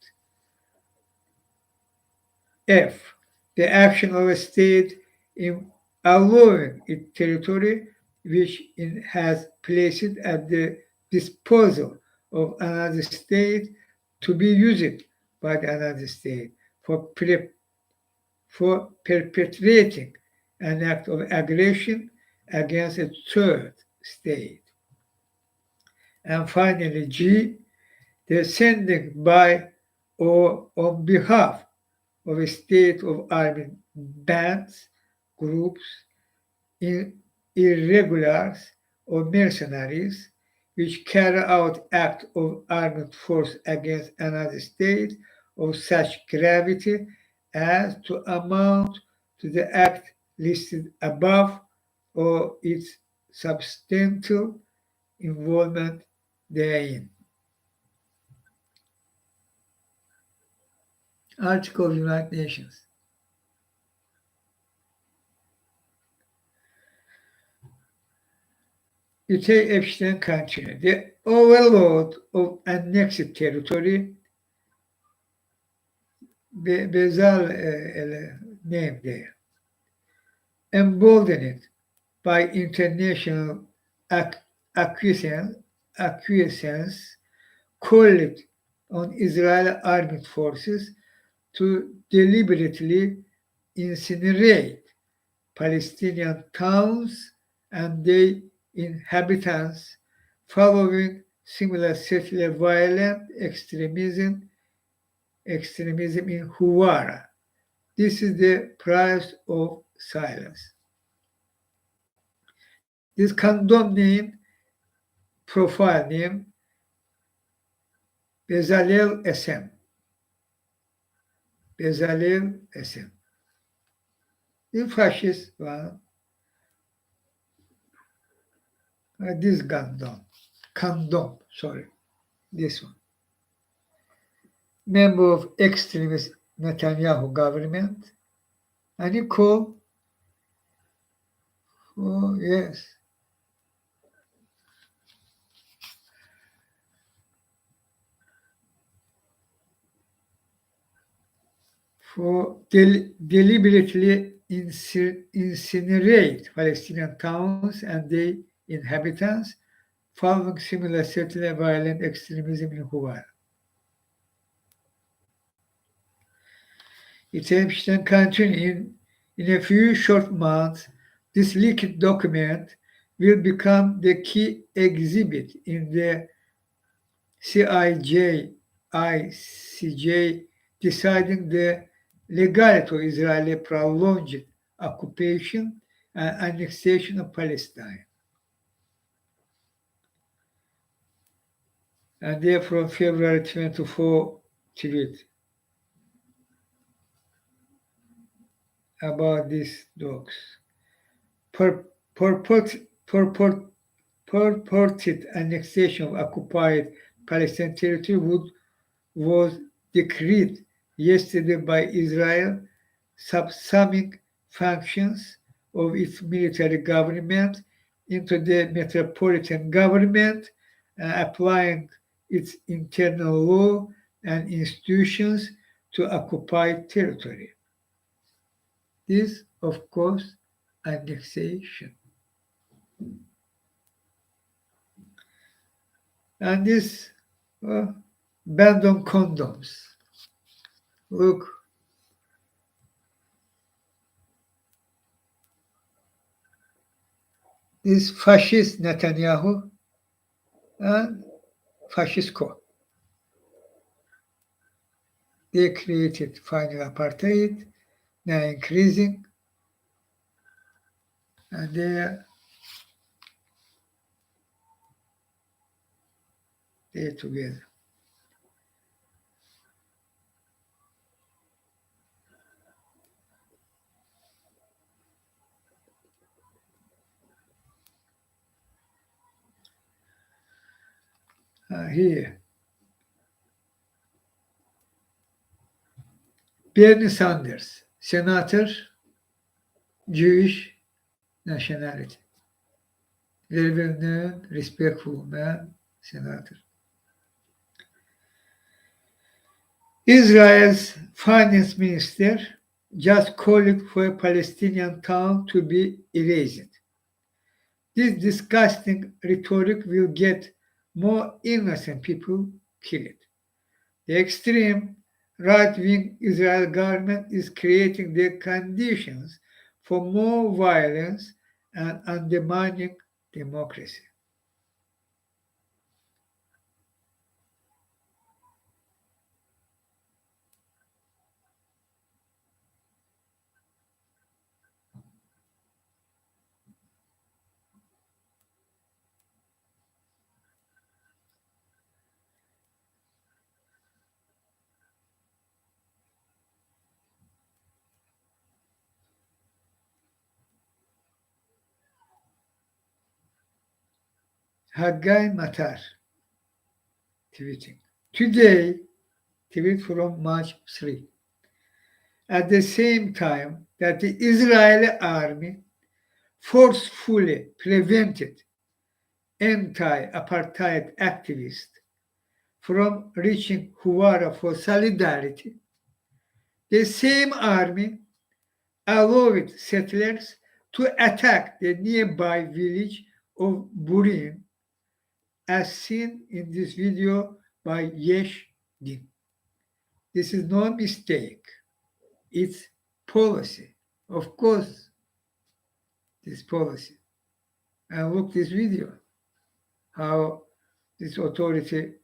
S1: F. The action of a state in allowing its territory which it has placed at the disposal of another state to be used by another state for perpetrating an act of aggression against a third state. And finally, G, the sending by or on behalf of a state of armed bands, groups, irregulars, or mercenaries, which carry out acts of armed force against another state of such gravity as to amount to the act listed above or its substantial involvement therein. Article of the United Nations. Ülke Epstein continue. The overload of annexed territory, Bezal name there, emboldened by international acquiescence, called on Israeli armed forces to deliberately incinerate Palestinian towns and their inhabitants following similarly violent extremism in Huwara. This is the price of silence. This condom name, profile name, Bezalel SM. Bezalel SM. The fascist one, this condom, sorry, this one. Member of extremist Netanyahu government, and he called, oh yes, for deliberately incinerate Palestinian towns and their inhabitants following similar settler violent extremism in Hubei. Egyptian country in a few short months, this leaked document will become the key exhibit in the ICJ deciding the legality of Israeli prolonged occupation and annexation of Palestine. And there from February 24 tweet about these dogs. Purported annexation of occupied Palestinian territory was decreed yesterday by Israel, subsuming functions of its military government into the metropolitan government and applying its internal law and institutions to occupied territory. This, of course, annexation. And this ban on condoms. Look, this fascist Netanyahu and fascist co. They created final apartheid, now increasing, and they're together. Here, Bernie Sanders, senator, Jewish nationality. Very well known, respectful man, senator. Israel's finance minister just called for a Palestinian town to be erased. This disgusting rhetoric will get more innocent people killed. The extreme right-wing Israel government is creating the conditions for more violence and undermining democracy. Haggai Matar tweeting. Today, tweet from March 3. At the same time that the Israeli army forcefully prevented anti-apartheid activists from reaching Huwara for solidarity, the same army allowed settlers to attack the nearby village of Burin, as seen in this video by Yesh Din. This is no mistake. It's policy. Of course, this policy. And look this video, how this authority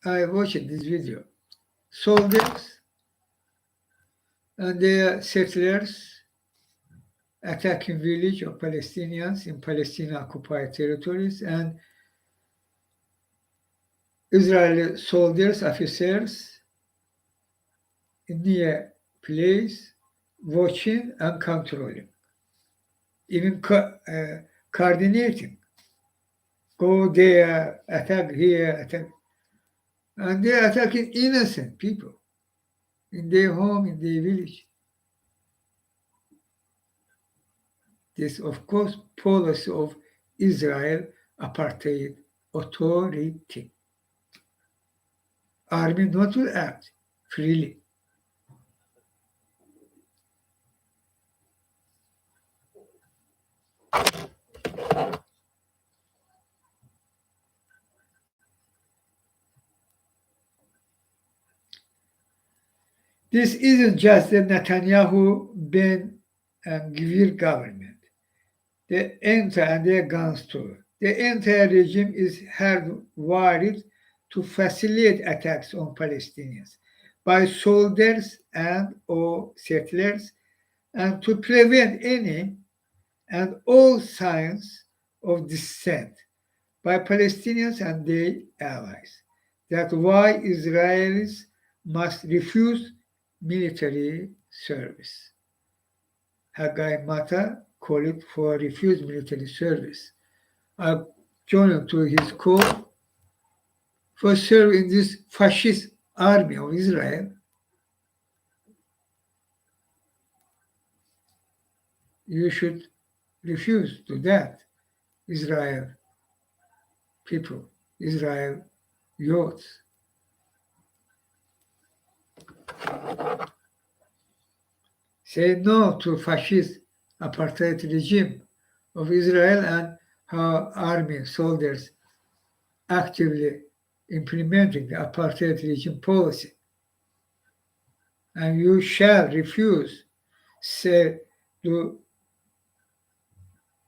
S1: I watched this video. Soldiers and their settlers attacking village of Palestinians in Palestine-occupied territories, and Israeli soldiers, officers in near place watching and controlling, even coordinating. Go there, attack here, attack. And they're attacking innocent people in their home, in their village. This, of course, policy of Israel apartheid authority. Army not to act freely. This isn't just the Netanyahu, Ben and Gvir government. The entire, and their guns too. The entire regime is hardwired to facilitate attacks on Palestinians by soldiers and or settlers, and to prevent any and all signs of dissent by Palestinians and their allies. That's why Israelis must refuse military service. Haggai Mata called it for refuse military service. I joined to his call for serve in this fascist army of Israel. You should refuse to that, Israel people, Israel youths. Say no to fascist apartheid regime of Israel and how army soldiers actively implementing the apartheid regime policy. And you shall refuse say to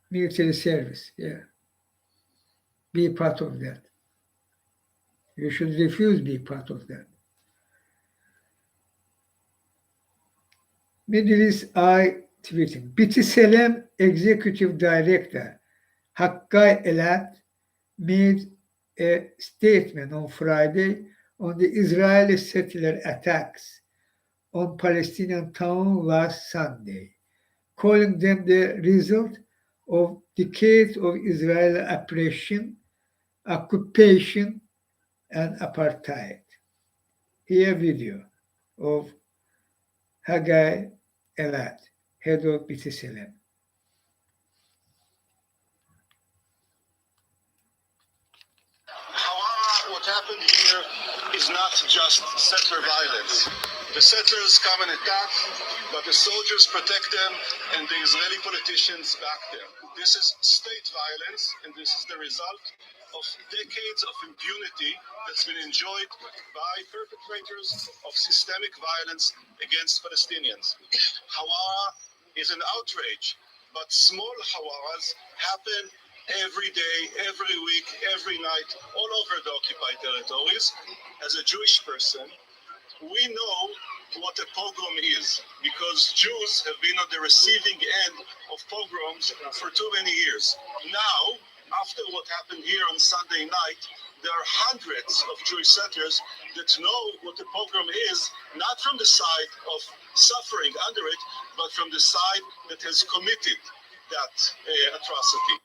S1: military service. Yeah, be part of that. You should refuse be part of that. Middle East Eye tweeting. B'Tselem Executive Director Hakkay Elat made a statement on Friday on the Israeli settler attacks on Palestinian town last Sunday, calling them the result of decades of Israeli oppression, occupation, and apartheid. Here video of Haggai Elat, head of B'Tselem.
S2: What happened here is not just settler violence. The settlers come and attack, but the soldiers protect them and the Israeli politicians back them. This is state violence, and this is the result of decades of impunity that's been enjoyed by perpetrators of systemic violence against Palestinians. Hawara is an outrage, but small Hawaras happen every day, every week, every night, all over the occupied territories. As a Jewish person, we know what a pogrom is, because Jews have been on the receiving end of pogroms for too many years. Now, after what happened here on Sunday night, there are hundreds of Jewish settlers that know what a pogrom is, not from the side of suffering under it, but from the side that has committed that atrocity.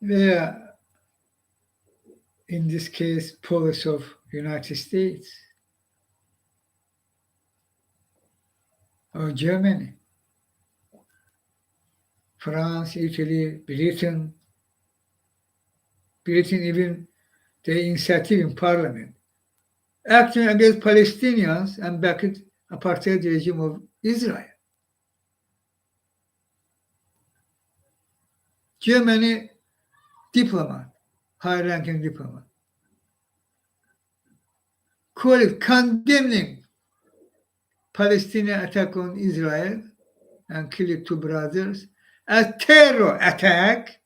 S1: Where, in this case, policy of United States or Germany, France, Italy, Britain even the initiative in parliament, acting against Palestinians and backed apartheid regime of Israel. Germany diplomat, high-ranking diplomat, call it condemning Palestinian attack on Israel and killing two brothers as terror attack.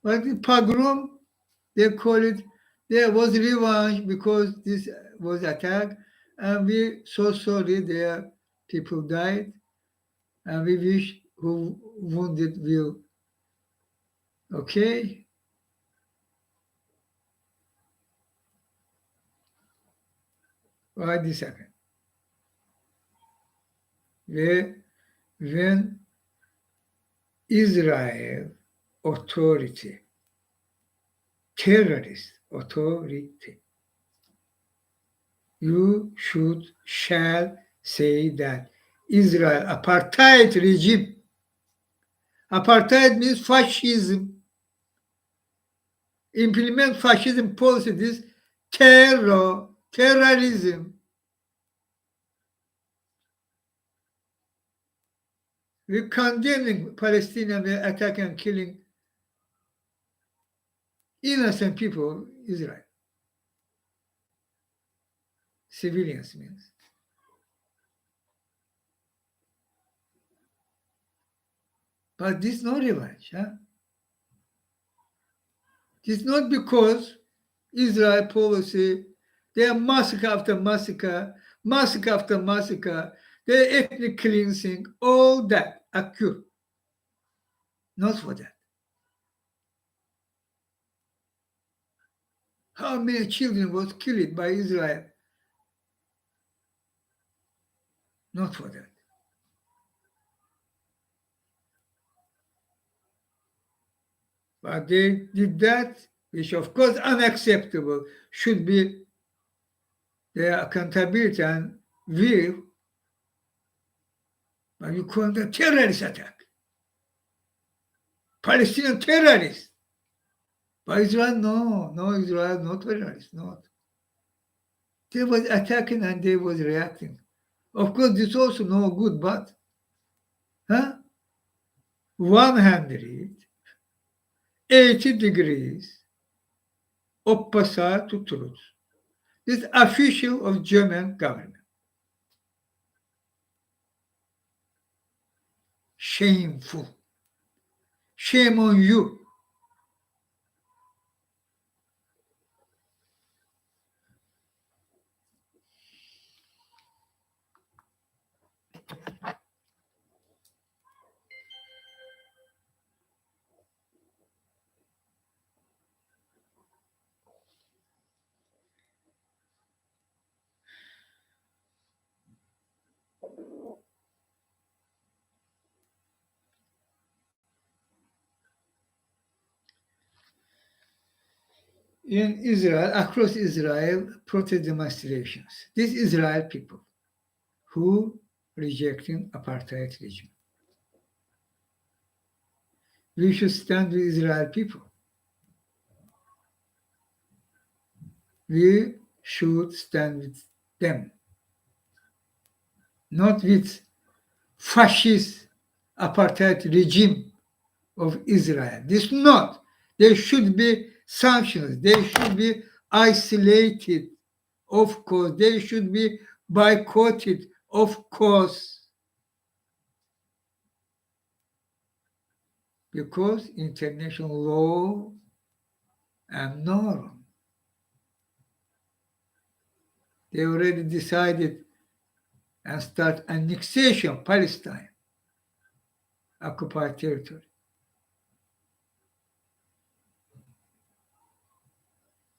S1: But the pogrom, they call it, there was revenge because this was attack, and we so sorry their people died, and we wish who wounded will. Okay? Wait a second. When Israel authority, terrorist authority, you shall say that Israel apartheid regime. Apartheid means fascism. Implement fascism policy, this terrorism. We're condemning Palestinian attack and killing innocent people, Israel. Civilians means. But this is no revenge. Huh? It's not because Israel policy, they are massacre after massacre, massacre after massacre, they ethnic cleansing, all that occur. Not for that. How many children was killed by Israel? Not for that. But they did that, which of course unacceptable, should be their accountability and will, but you call it a terrorist attack. Palestinian terrorists. But Israel, no, Israel, not terrorists, not. They was attacking and they was reacting. Of course, this also no good, but 180 degrees opposite to truth. This official of German government. Shameful. Shame on you. In Israel, across Israel, protest demonstrations. These Israel people who rejecting apartheid regime. We should stand with Israel people. We should stand with them, not with fascist apartheid regime of Israel. This not. There should be sanctions. They should be isolated, of course. They should be boycotted, of course. Because international law and norm. They already decided and start annexation of Palestine, occupied territory.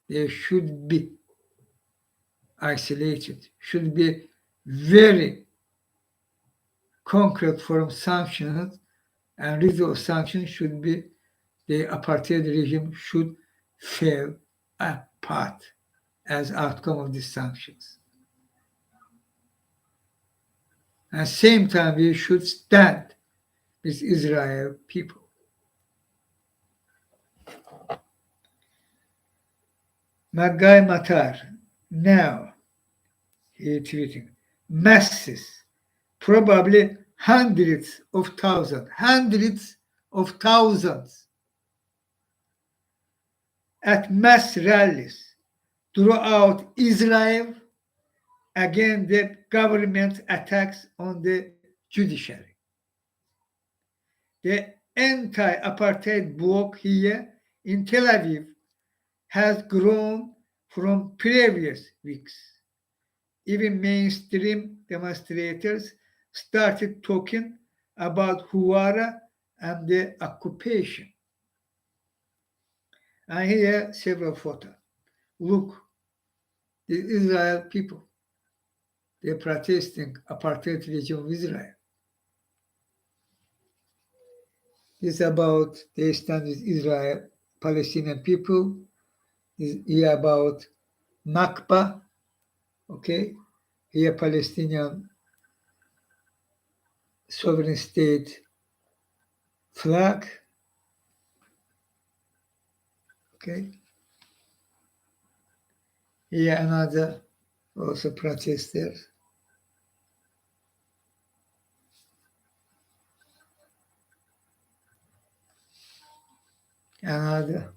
S1: They should be isolated, should be very concrete form sanctions, and result of sanctions should be the apartheid regime should fall apart as outcome of these sanctions. At the same time, we should stand with Israel people. Magai Matar, now, he tweeting, masses, probably hundreds of thousands of thousands at mass rallies throughout Israel against the government attacks on the judiciary. The anti-apartheid bloc here in Tel Aviv has grown from previous weeks. Even mainstream demonstrators started talking about Huwara and the occupation. And here several photos. Look, the Israel people, they're protesting apartheid regime of Israel. This is about they stand with Israel, Palestinian people. This is here about Nakba, okay? Here Palestinian sovereign state flag, okay? Here another also protesters. Another.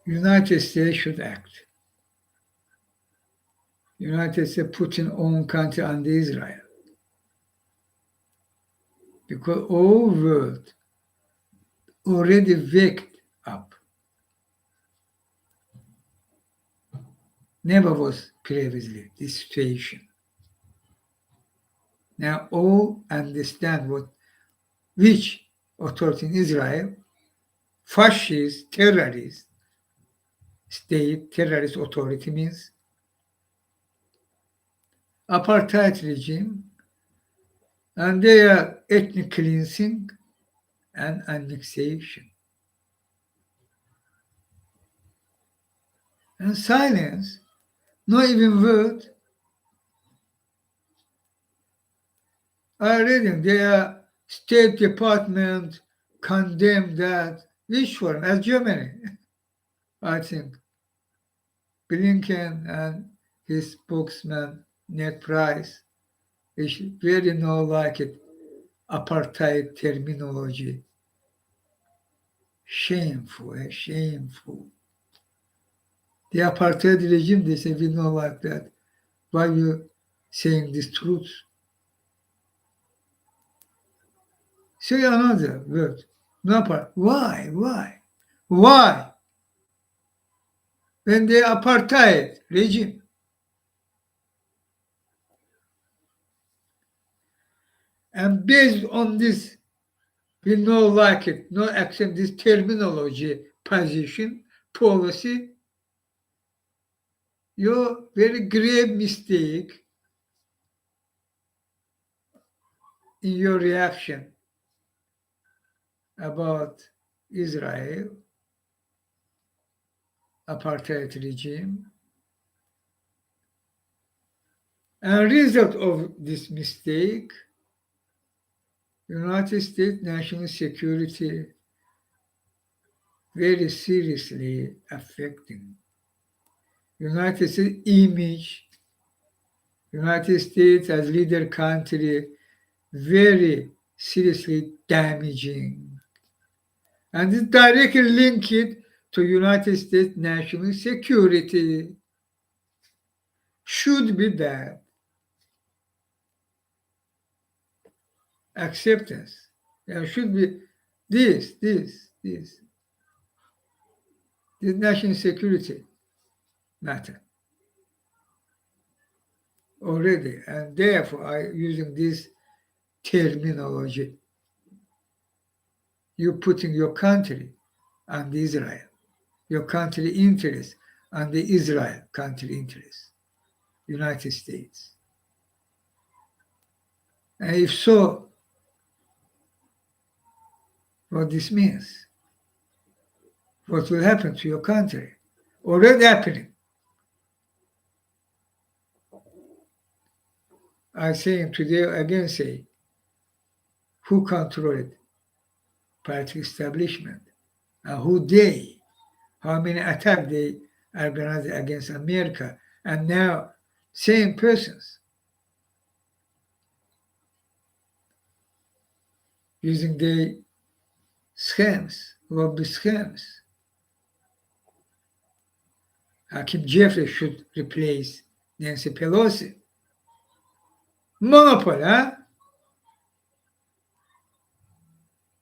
S1: United States should act. United States Putin own country under Israel. Because all world already waked up. Never was previously this situation. Now all understand which authority in Israel, fascist, terrorist, state, terrorist authority means apartheid regime, and they are ethnic cleansing and annexation. And silence, not even word. I reading their State Department condemned that. Which one? As Germany, I think. Blinken and his spokesman, Ned Price, which very know like it, apartheid terminology. Shameful, shameful. The apartheid regime, they say, we know like that. Why you saying this truth? Say another word. No part. Why? Why? Why? When the apartheid regime. And based on this, we no like it, no accept this terminology, position, policy. Your very grave mistake in your reaction about Israel, apartheid regime. And result of this mistake, United States national security very seriously affecting. United States image, United States as leader country, very seriously damaging. And it directly linked it to United States national security. Should be bad. Acceptance. There should be this. The national security matter already. And therefore, I using this terminology. You putting your country and Israel, your country interest and the Israel country interest, United States. And if so, what this means? what will happen to your country. Already happening. I say today again say, who controlled party establishment and who they, how many attacks they organized against America, and now same persons using their schemes, lobby schemes. Hakim Jeffrey should replace Nancy Pelosi. Monopoly, huh?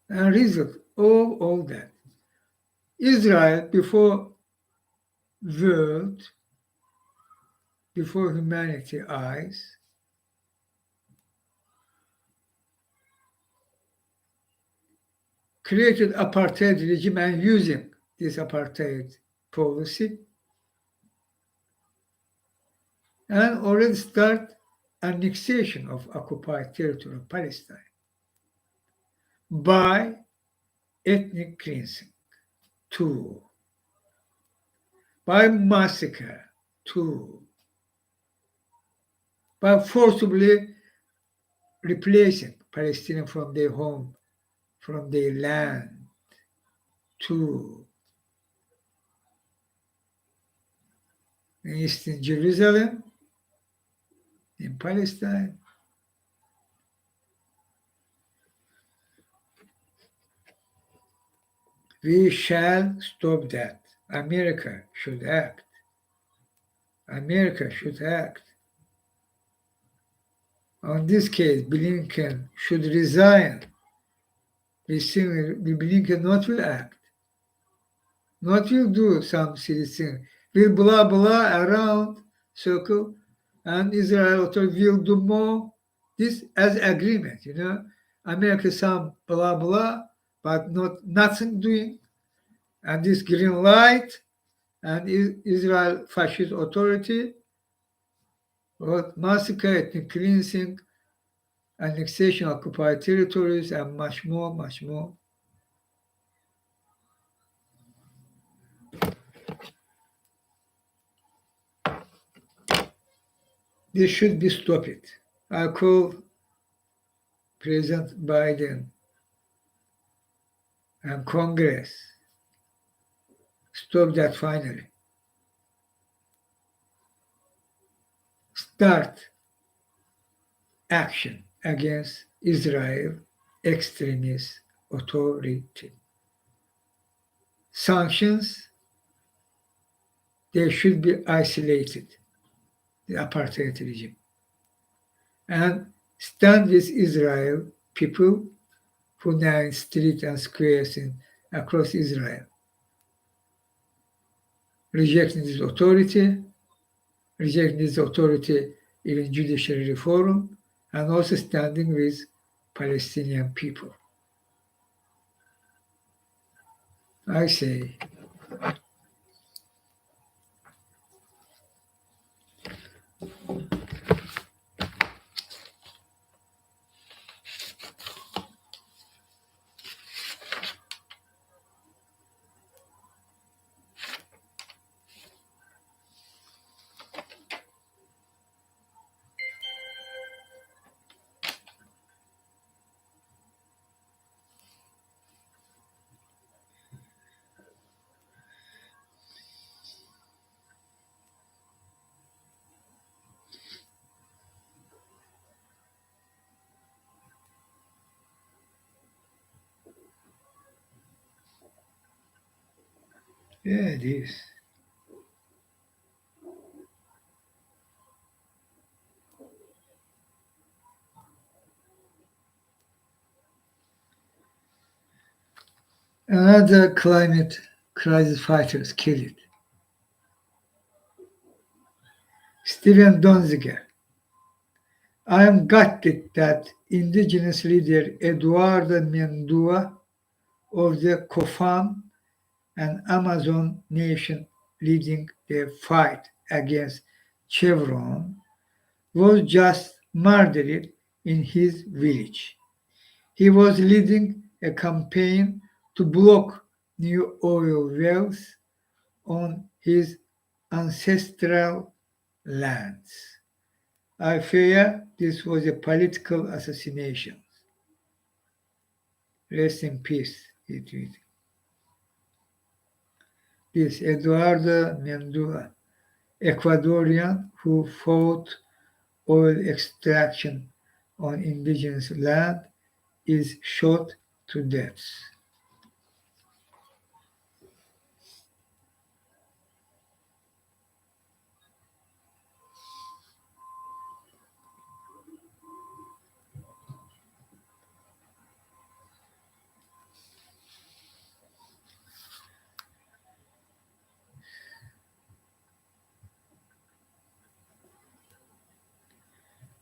S1: And result, all that. Israel, before world, before humanity eyes, created apartheid regime and using this apartheid policy and already start annexation of occupied territory of Palestine by ethnic cleansing, two, by massacre, two, by forcibly replacing Palestinians from their home, from their land, two, in Eastern Jerusalem, in Palestine. We shall stop that. America should act. America should act. On this case, Blinken should resign. Blinken not will act, not will do some silly thing. Will blah blah around circle, and Israel will do more. This as agreement, America some blah blah, but not nothing doing, and this green light, and Israel fascist authority, or massacre, ethnic cleansing, annexation of occupied territories, and much more, much more. This should be stopped. I call President Biden and Congress, stop that finally. Start action against Israel extremist authority. Sanctions, they should be isolated, the apartheid regime. And stand with Israel people who now in streets and squares across Israel, rejecting this authority, even judiciary reform, and also standing with Palestinian people. I say, yeah, it is. Another climate crisis fighters killed. Steven Donziger. I am gutted that indigenous leader Eduardo Mendua of the Kofan and Amazon nation leading the fight against Chevron was just murdered in his village. He was leading a campaign to block new oil wells on his ancestral lands. I fear this was a political assassination. Rest in peace, he tweeted. This Eduardo Mendua, Ecuadorian who fought oil extraction on indigenous land, is shot to death.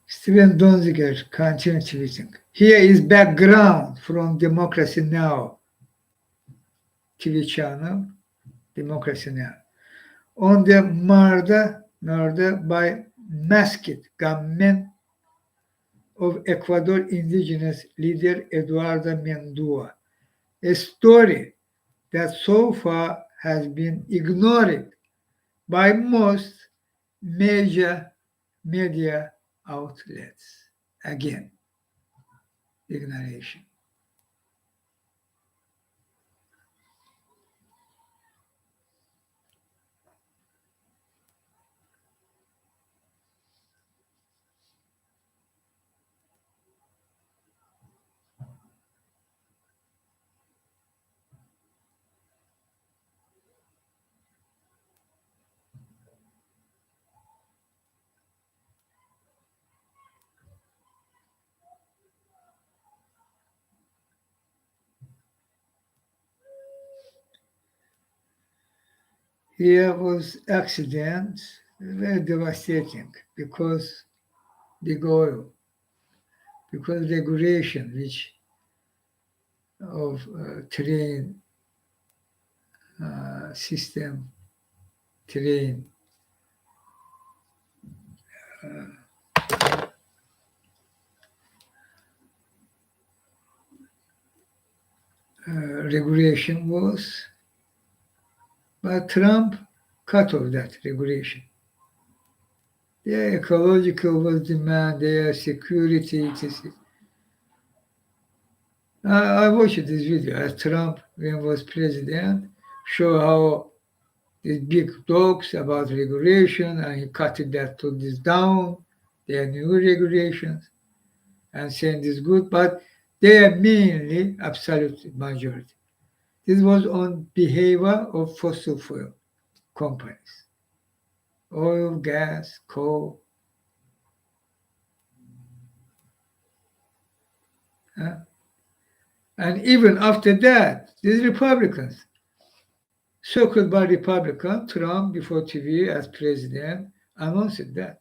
S1: Steven Donziger continued tweeting. Here is background from Democracy Now! TV channel, Democracy Now! On the murder by masked gunmen of Ecuador indigenous leader Eduardo Mendua, a story that so far has been ignored by most major media outlets. Again, ignoration. Here was accident, very devastating because big oil, because regulation which of train system, train regulation was, but Trump cut off that regulation. Their ecological was demand, their security, etc. I watched this video as Trump, when was president, show how these big talks about regulation, and he cut that to this down. There are new regulations, and saying this good, but they are mainly absolute majority. This was on behavior of fossil fuel companies, oil, gas, coal. And even after that, these Republicans, so-called by Republican, Trump before TV as president, announced that.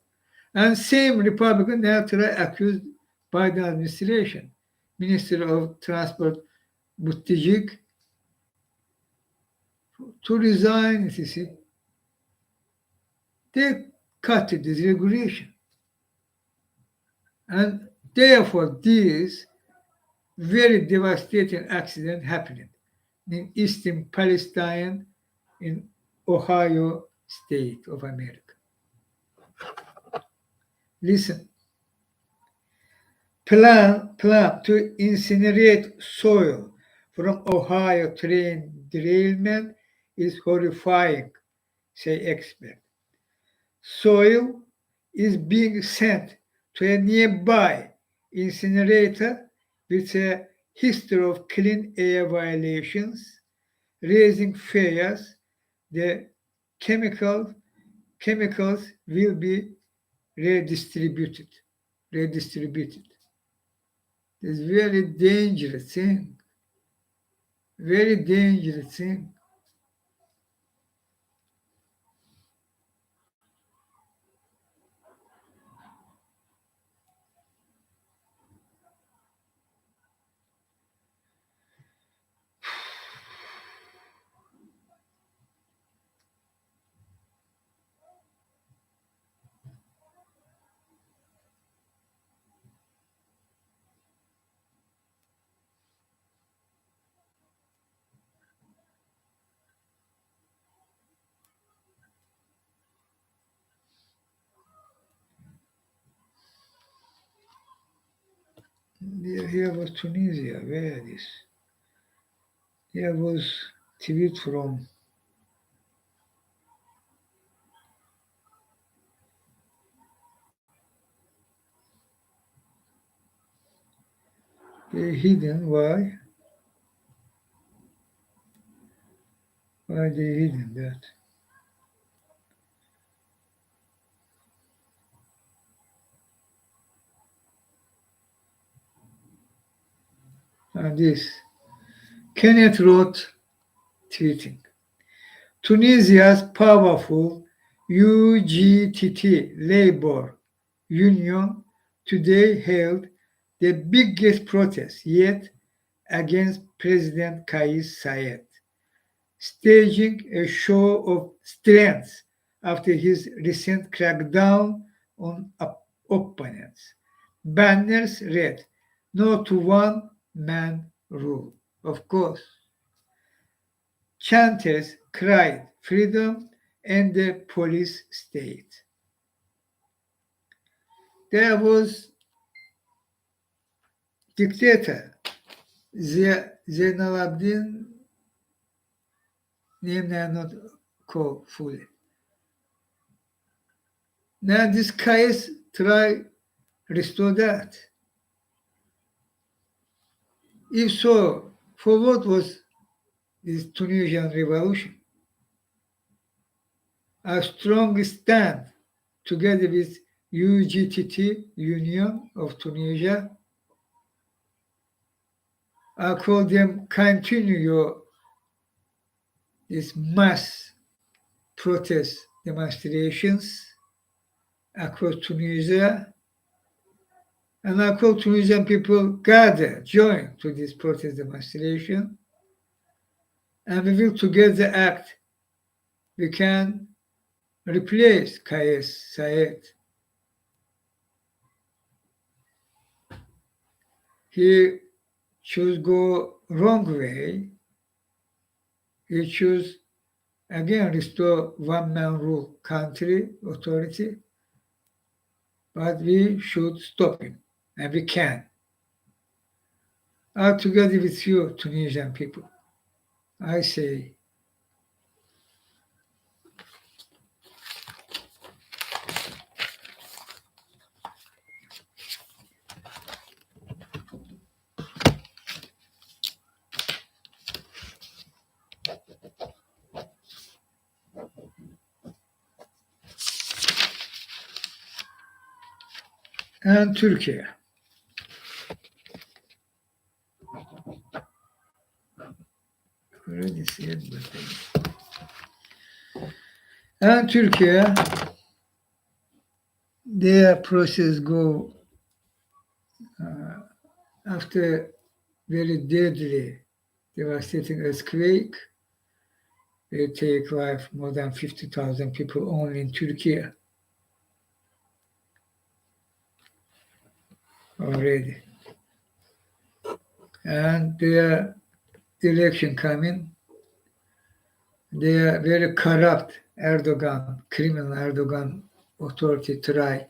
S1: And same Republican now try accused Biden administration, Minister of Transport Buttigieg, to resign, you see. They cut this regulation. And therefore, this very devastating accident happened in Eastern Palestine in Ohio state of America. Listen, plan to incinerate soil from Ohio train derailment is horrifying, say experts. Soil is being sent to a nearby incinerator with a history of clean air violations, raising fears the chemicals will be redistributed. It's very dangerous thing. Very dangerous thing. Here was Tunisia. Where is this? Here was tweet from they hidden. Why? Why they hidden that? And this Kenneth wrote tweeting. Tunisia's powerful UGTT labor union today held the biggest protest yet against President Kais Saied, staging a show of strength after his recent crackdown on opponents. Banners read, "No to one man rule." Of course, chanters cried, "Freedom and the police state." There was dictator Zeynal Abidin, name they are not called fully. Now this case try restore that. If so, for what was this Tunisian revolution? A strong stand together with UGTT, Union of Tunisia. I call them continue your this mass protest demonstrations across Tunisia. And I call Tunisian people gather, join to this protest demonstration. And we will together act. We can replace Kais Saied. He should go wrong way. He choose again restore one man rule country authority, but we should stop him, and we can. All together with you, Tunisian people, I say, and Turkey. Already said, but and Turkey, their process go after very deadly, devastating earthquake. They take life more than 50,000 people only in Turkey already. And their election coming, they are very corrupt Erdogan, criminal Erdogan authority try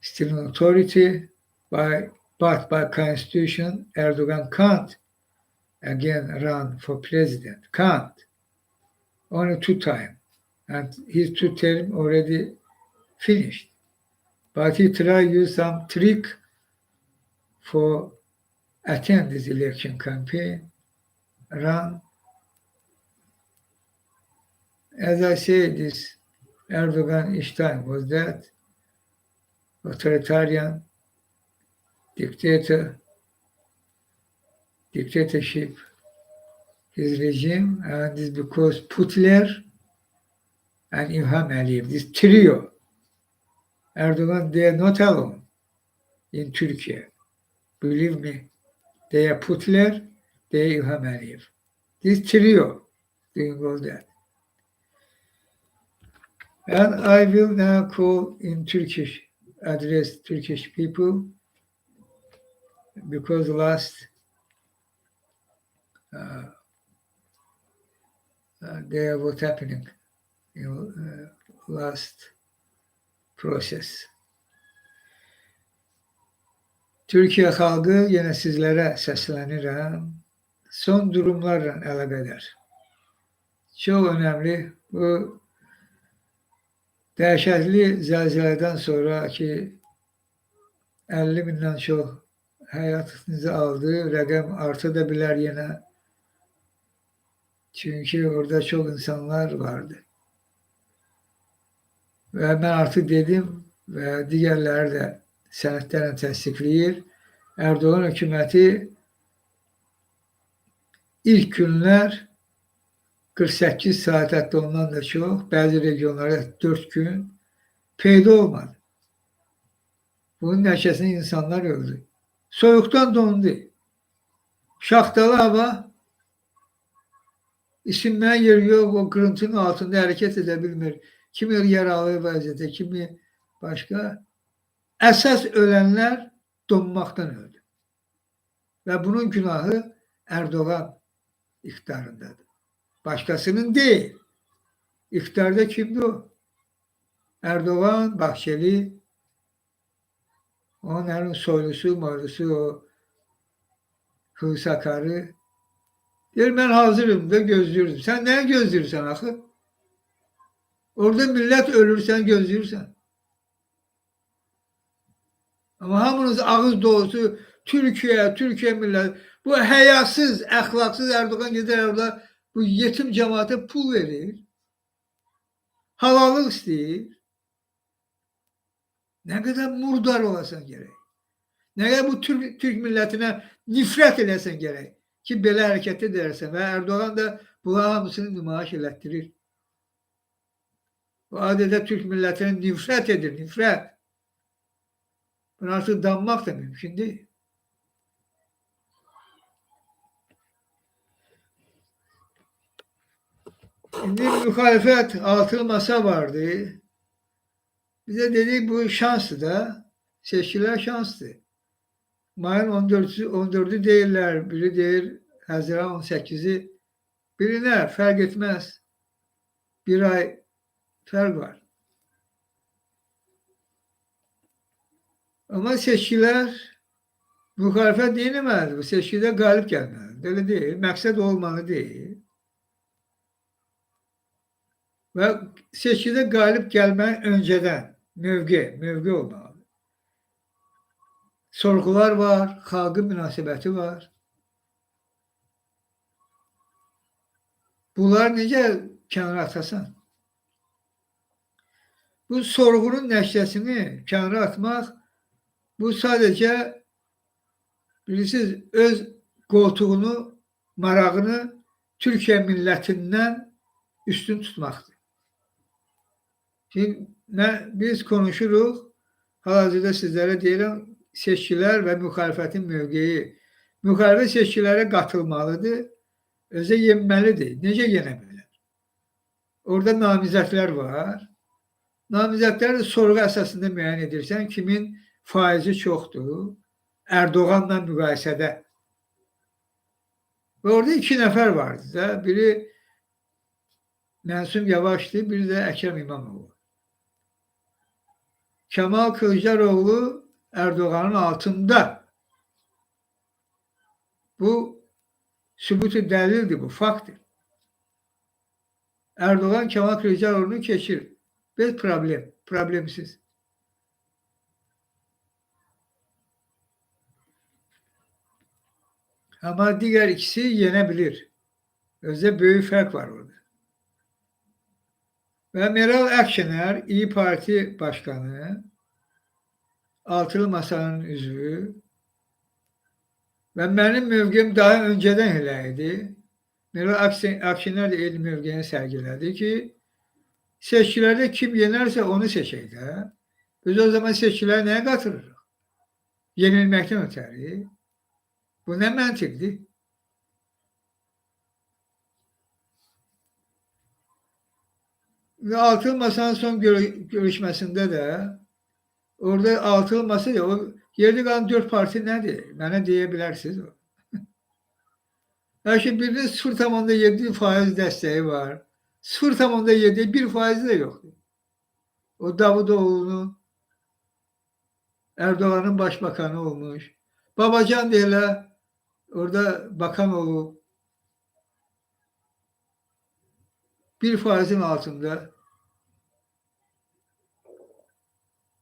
S1: still authority but by constitution Erdogan can't again run for president. Can't. Only 2 times. And his 2 term already finished. But he try use some trick for attend this election campaign, run. As I say, this Erdogan each time was that authoritarian dictatorship, his regime, and it's because Putler and İlham Aliyev, this trio, Erdogan, they are not alone in Turkey. Believe me, they are Putler, they are İlham Aliyev. This trio doing all that. And I will now call in Turkish, address Turkish people, because last there was happening, last process. Türkiye xalqı yenə sizlərə səslənirəm. Son durumlarla əlaqədar. Çox önəmli. Bu dəhşətli zəlzələdən sonra ki 50 mindən çox həyatınızı aldı. Rəqəm arta da bilər yenə. Çünki orada çox insanlar vardı. Və mən artıq dedim və digərləri də sənədlərlə təsdiqləyir. Erdoğan hökuməti ilk günlər 48 saat, hətta ondan da çox, bəzi regionlarda 4 gün peyda olmadı. Bunun nəticəsində insanlar öldü. Soyuqdan dondu. Şaxtalı hava, isinməyə yer yox, o qırıntının altında hərəkət edə bilmir. Kimi yaralı vəziyyətdə, kimi başqa. Əsas ölənlər donmaqdan öldü. Və bunun günahı Erdoğan iqtidarındadır. Başqasının deyil. İqtidarda kimdir o? Erdoğan, Bahçeli, onların soylusu, morlusu, o Hüsakarı. Deyir, mən hazırım da gözlüyorum. Sən nəyə gözləyirsən axı? Orada millət ölür, sən gözləyirsən. Amma hamınız ağız dolusu Türkiye millət. Bu həyasız, əxlaqsız Erdoğan gedər orada bu yetim cəmaata pul verir. Halallıq istəyir. Nə qədər murdar olasan gərək. Nə qədər bu Türk millətinə nifrət eləsən gərək ki, belə hərəkət edərsən və Erdoğan da bunların hamısını nümayiş elətdirir. Bu adədə Türk millətinə nifrət edir, nifrət. Bunu artıq danmaq da mümkün deyil. Şimdi müxalifət altılı masa vardı. Bize dedik bu şanslı da, seçkiler şanslı. Mayın 14'ü değiller, biri değil Haziran 18'i birine fark etmez. Bir ay fark var. Ama seçkiler muhalefet değinemez. Bu seçkide galip gelmez. Öyle değil. Maksat olmalı değil. Ve seçkide galip gelmen önceden mövqe olmalı. Sorgular var, xalqın münasibəti var. Bunlar necə kənara atasan? Bu sorğunun nəticəsini kənara atmaq, bu sadəcə bilirsiniz, öz qoltuğunu, marağını Türkiye millətindən üstün tutmaqdır. Şimdi biz konuşuruq, hal-hazırda sizlərə deyirəm, seçkilər və müxalifətin mövqeyi. Müxalifət seçkilərə qatılmalıdır, özə yenməlidir. Necə yenə bilər? Orada namizədlər var. Namizədləri sorğu əsasında müəyyən edirsən, kimin faizi çoxdur, Erdoğanla müqayisədə. Və orada 2 nəfər vardı da, biri Mənsum Yavaşdı, biri də Əkrəm İmamoğlu. Kemal Kılıçdaroğlu Erdoğan'ın altında. Bu sübutu delildir, bu faktır. Erdoğan Kemal Kılıçdaroğlu'nu geçirir. Bir problemsiz. Ama diğer ikisi yenebilir. Özde büyük fark var orada. Ve Meral Akşener, İyi Parti Başkanı, Altılı Masa'nın üzvü ve benim mövqem daha önceden eləydi. Meral Akşener de el mövqeyini sergiledi ki seçkilerde kim yenerse onu seçeydi. Biz o zaman seçkiləri nəyə qatırırıq? Yenilməkdən ötəri. Bu nə məntiqdir? Ve Altılı Masa'nın son görüşməsində də orada altılı masa ya, o yerde kalan 4 parti nedir? Bana diyebilirsiniz o. Belki birinin 0,7 faiz desteği var. 0,7 bir faizi de yok. O Davutoğlu'nun Erdoğan'ın başbakanı olmuş. Babacan deyirlər, orada bakan olub 1%'in altında.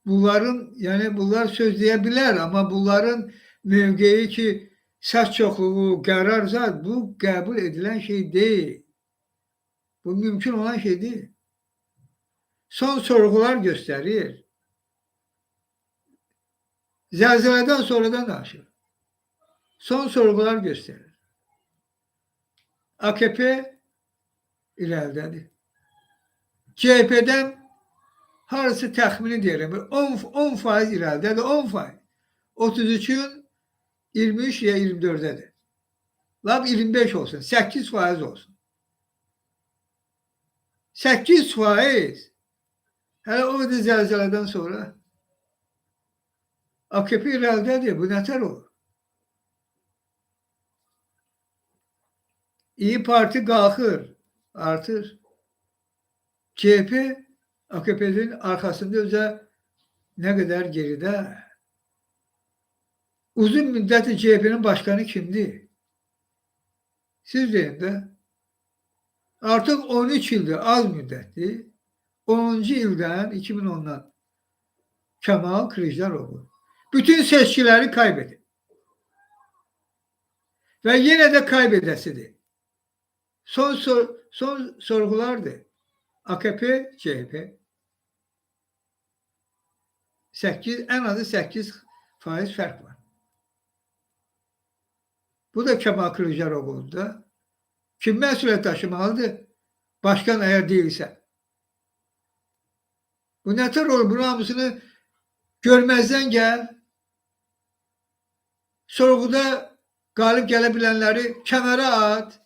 S1: Bunların, yani bunlar söz diyebilir ama bunların mövqeyi ki səs çoxluğu, qərar zat, bu qəbul edilen şey değil. Bu mümkün olan şey değil. Son sorgular gösterir. Zəlzələdən sonradan danışır. Son sorgular gösterir. AKP irəlidədir. CHP'den harısı təxmini deyirəm, 10% irəlidədir, 10%. 33'ün 23 ya 24'dedir. Lab 25 olsun, 8% olsun. 8%. Hələ o da zəlzələdən sonra AKP irəlidədir, bu nətər olur? İyi Parti qalxır, artır. CHP AKP'nin arkasında özə nə qədər geridə. Uzun müddətli CHP'nin başkanı kimdir? Siz deyin də. Artıq 13 ildir, az müddətdir. 10-cu ildən, 2010'dan Kemal Kılıçdaroğlu bütün seçkiləri kaybedib. Və yenə də kaybedəsidir. Son sorgulardır. AKP, CHP 8, en azı 8% fərq var. Bu da Kemal Kılıçdaroğlu'da. Kim məsuliyyət taşımalıdır? Başkan eğer değilse. Bu nətər olur? Bunun hamısını görmezden gel. Sorguda galip gelebilenleri kənara at.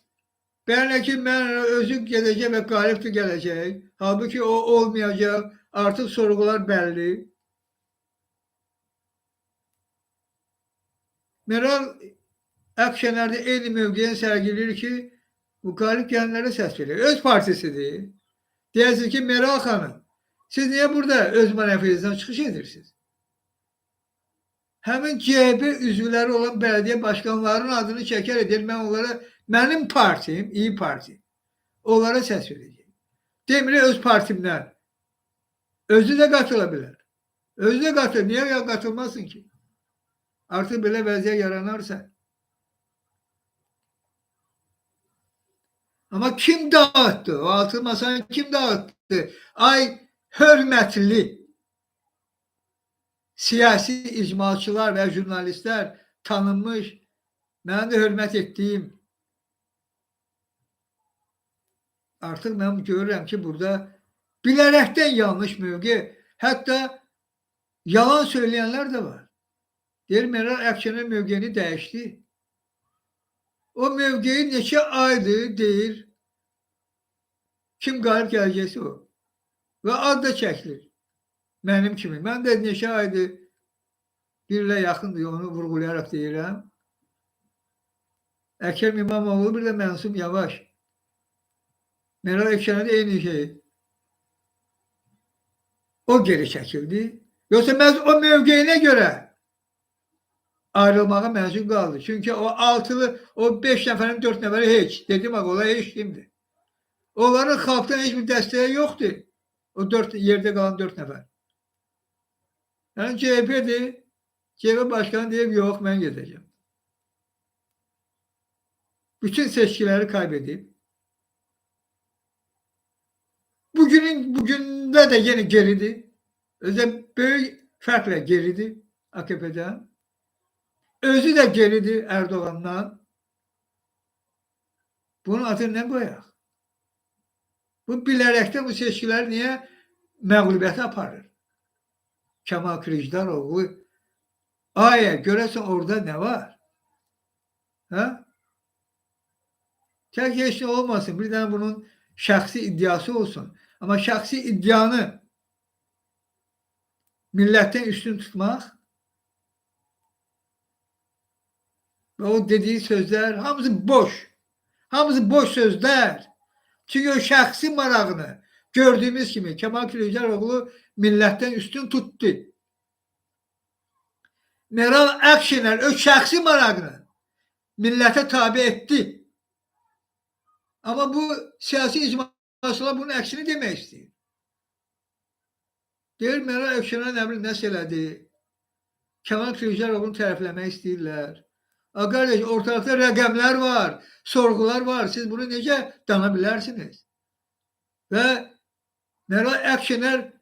S1: Bəyənə ki, mən özüm gedəcək və qalibdir gələcək. Halbuki o olmayacaq. Artıq sorgular bəlli. Meral Akşener'de eyni mövqeyi sərgiləyir ki, bu qalib gələnlərə səs verir. Öz partisidir. Deyəsiniz ki, Meral xanım, siz niye burada öz manifestinizdən çıxış edirsiniz? Həmin CHP üzvləri olan belediye başkanlarının adını çəkər edir. Mən onlara, mənim partim, İyi Parti, onlara səs verəcək. Demir öz partimdən. Özü də qatıla bilər. Özü də qatılır. Niyə qatılmasın ki? Artıq belə vəziyyət yaranarsa. Ama kim dağıttı? O altın masanı kim dağıttı? Ay hörmətli siyasi icmalçılar ve jurnalistler, tanınmış, mən də hörmət etdiyim, artıq mən görürəm ki, burada bilərəkdən yanlış mövqe, hətta yalan söyleyenler de var. Deyir, Meral Akşener mövqeyini dəyişdi. O mövqeyi neçə aydır deyir, kim qalib gələcəksə o. Və ad da çəkilir. Mənim kimi. Mən də neçə aydır birlə yaxındır, onu vurğulayarak deyirəm. Əkrəm İmamoğlu bir də Mənsum Yavaş. Meral Akşener de eyni şey. O geri çəkildi. Yoksa məhz o mövqeyinə görə ayrılmağa məcbur qaldı. Çünki o altılı, o 5 nəfərin 4 nəfəri heç. Dedim bak, olay heç kimdir. Onların xalqdan heç bir dəstəyi yoxdur. O 4 yerdə qalan 4 nəfər. Yəni CHP'dir. CHP başkanı deyib, yox, mən gedəcəm. Bütün seçkiləri kaybedib. Bugündə də yenə geridir. Özü böyük fərqlə geridir AKP'dən. Özü də geridir Erdoğan'dan. Bunun adını nə qoyaq? Bu bilərəkdən bu seçkiləri niyə məğlubiyyətə aparır? Kemal Kılıçdaroğlu. Aya, görəsən orada nə var? Hə? Tək heç nə olmasın. Bir dənə bunun şəxsi iddiası olsun. Ama şəxsi iddianı milletten üstün tutmaq ve o dediği sözler hamısı boş. Hamısı boş sözler. Çünkü o şəxsi marağını gördüğümüz gibi Kemal Kılıçdaroğlu milletten üstün tuttu. Meral Akşener öz şəxsi marağını millətə tabi etdi. Amma bu siyasi icmaçılar bunun əksini demək istəyir. Deyir, Meral Akşener nə bilim nəsə elədi. Kemal Kılıçdaroğlu'nu tərəfləmək istəyirlər. Qardaş, ortalıqda rəqəmlər var, sorğular var. Siz bunu necə dana bilərsiniz? Və Meral Akşener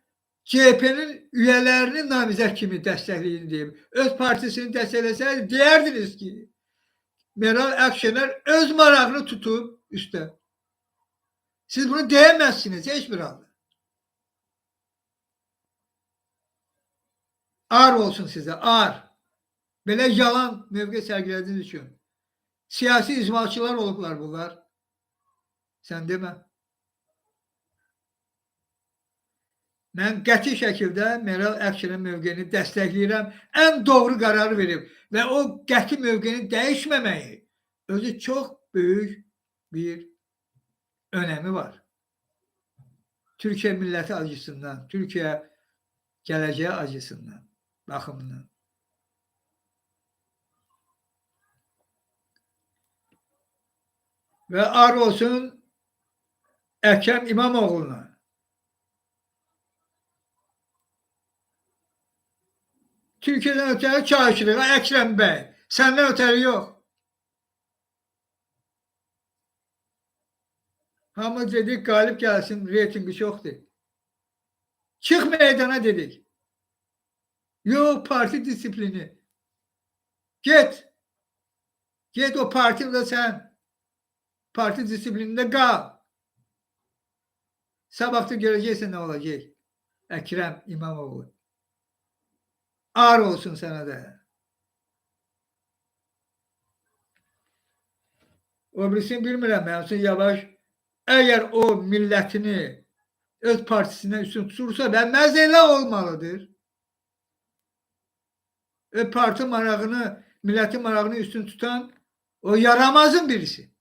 S1: CHP'nin üyələrini namizəd kimi dəstəkləyin deyib. Öz partisini dəstəkləsəydi deyərdiniz ki, Meral Akşener öz marağını tutub üstə. Siz bunu deyəməzsiniz heç bir halda. Ar olsun sizə, ar. Belə yalan mövqe sərgilədiyiniz üçün. Siyasi icmalçılar olublar bunlar. Sən demə. Mən qəti şəkildə Meral Akşener mövqeyini dəstəkləyirəm. Ən doğru qərarı verib və o qəti mövqeyini dəyişməməyi özü çox böyük bir önəmi var. Türkiyə milləti acısından, Türkiyə gələcəyi acısından, baxımından. Və ar olsun Əkrəm İmamoğlu'na. Türkiye'den ötəri çağışırıq, Əkrəm bəy. Səndən ötəri yox. Hamı dedik, qalib gəlsin, reytingi çoxdur. Çıx meydana dedik. Yox, parti disiplini. Get. Get o partide sən. Parti disiplinində qal. Sabahda görəcəksən nə olacaq. Əkrəm İmamoğlu. Ağır olsun sənə də. O birisini bilmirəm, Mənsur Yavaş əgər o millətini öz partisinə üstün tutursa, bənməz elə olmalıdır. Parti marağını, millətin marağını üstün tutan o yaramazın birisi.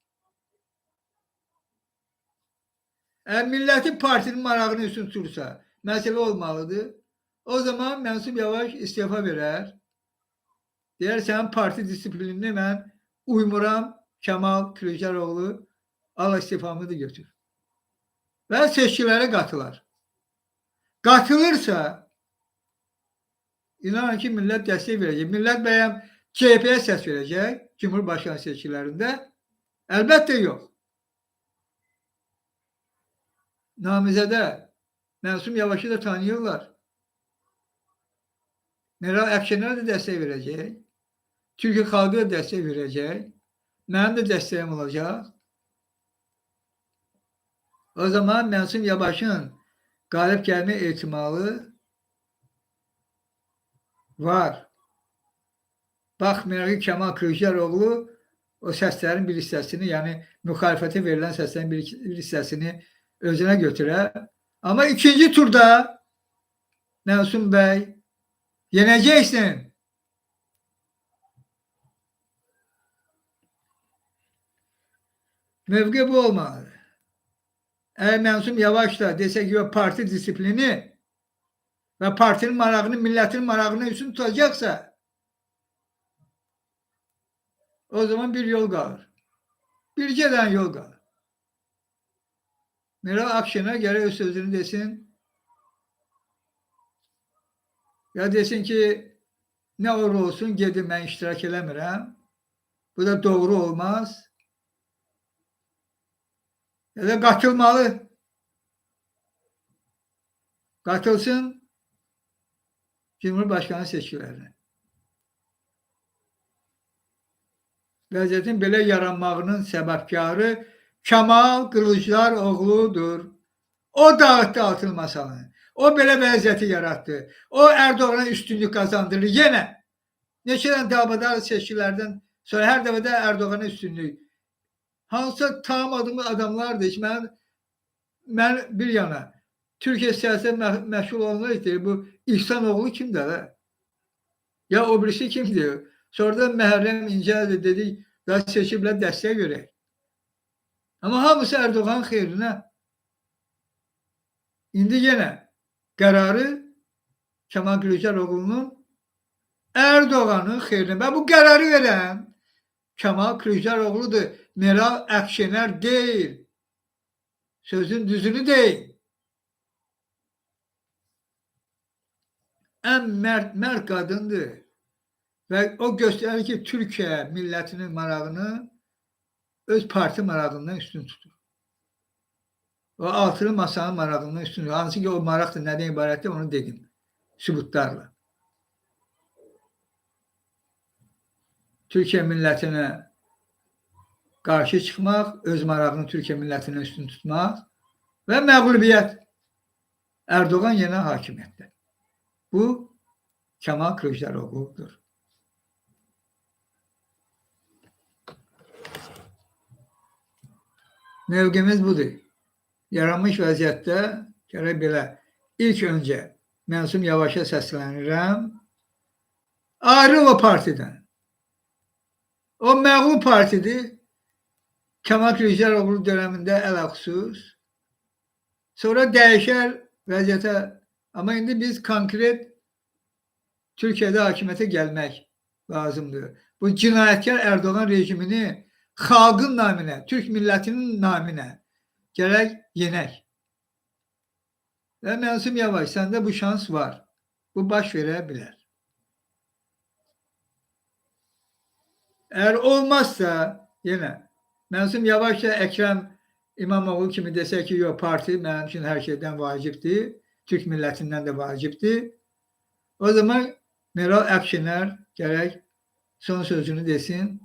S1: Millətin partinin marağını üstün tutursa, məsələ olmalıdır. O zaman Mənsur Yavaş istifa verər. Deyər, sənin parti disiplinini mən uymuram, Kemal Kılıçdaroğlu, al istifamı da götür. Və seçkilərə qatılar. Qatılırsa, inanın ki, millət dəstək verəcək. Millət bəyəm CHP-yə səs verəcək Cumhurbaşkanı seçkilərində. Əlbəttə yox. Namizədə Mənsur Yavaşı da tanıyırlar. Meral Akşener də dəstək verəcək. Türkiyə xalqı da dəstək verəcək. Mənim də dəstəyim olacaq. O zaman Mənsur Yavaşın qalib gəlmə ehtimalı var. Baxmayaraq ki, Kemal Kılıçdaroğlu o səslərin bir hissəsini, yəni müxalifətə verilən səslərin bir hissəsini özünə götürər. Amma ikinci turda Mənsur bəy yenəcəksin. Mövqe bu olmalıdır. Əgər Mənsur Yavaş da desək ki, parti disiplini və partinin marağını, millətin marağını üstün tutacaqsa, o zaman bir yol qalır. Bircə dənə yol qalır. Meral Akşener gərək öz sözünü desin. Ya desin ki, nə olur olsun, gedin, mən iştirak eləmirəm. Bu da doğru olmaz. Ya da qatılmalı. Qatılsın Cumhurbaşkanı seçkilərinə. Vəziyyətin belə yaranmağının səbəbkarı Kemal Kılıçdaroğlu'dur. O dağıtdı altın masanı. O belə vəziyyəti yarattı. O Erdoğan'a üstünlük kazandırdı. Yenə neçədən davadar seçkilərdən sonra hər dəfə də Erdoğan'a üstünlük. Hansısa tanımadığımız adamlardır. Mən bir yana Türkiyə siyasətə məşğul olanlar deyir, bu İhsanoğlu kimdir? Ya o birisi kimdir? Sonra da Məhərrəm İncədir, dedik, daha seçiblər dəstək görək. Amma hamısı Erdoğanın xeyrinə. İndi yenə qərarı Kemal Kılıçdaroğlu'nun Erdoğan'ın xeyrinə. Və bu qərarı verən Kemal Kılıçdaroğlu'dur. Meral Akşener değil. Sözün düzünü değil. En mert kadındır. Ve o gösterir ki Türkiye milletinin marağını öz parti marağından üstün tutur. O altılı masanın marağından üstün tutur. Hansı ki o maraq da nədən ibarətdir onu dedim. Sübutlarla. Türkiye milletine karşı çıkmak, öz marağını Türkiye milletine üstün tutmak ve məğlubiyyət. Erdoğan yine hakimiyyətdə. Bu Kemal Kılıçdaroğlu'dur. Mövqimiz budur. Yaranmış vəziyyətdə gərək belə ilk öncə Mənsum Yavaşa səslənirəm. Ayrıl o partidən. O məğlub partidir. Kemal Kılıçdaroğlu döneminde ələlxüsus. Sonra dəyişər vəziyyətə. Ama indi biz konkret Türkiye'de hakimiyyətə gəlmək lazımdır. Bu cinayətkar Erdoğan rejimini xalqın naminə, Türk millətinin naminə gərək yenək. Və Mənsum Yavaş, səndə bu şans var. Bu baş verə bilər. Eğer olmazsa yenə Mənsum Yavaş da Əkrəm İmamoğlu kimi desək ki, yok parti mənim üçün hər şeydən vacibdir, Türk milletinden de vacibdir. O zaman Meral Akşener gərək son sözünü desin,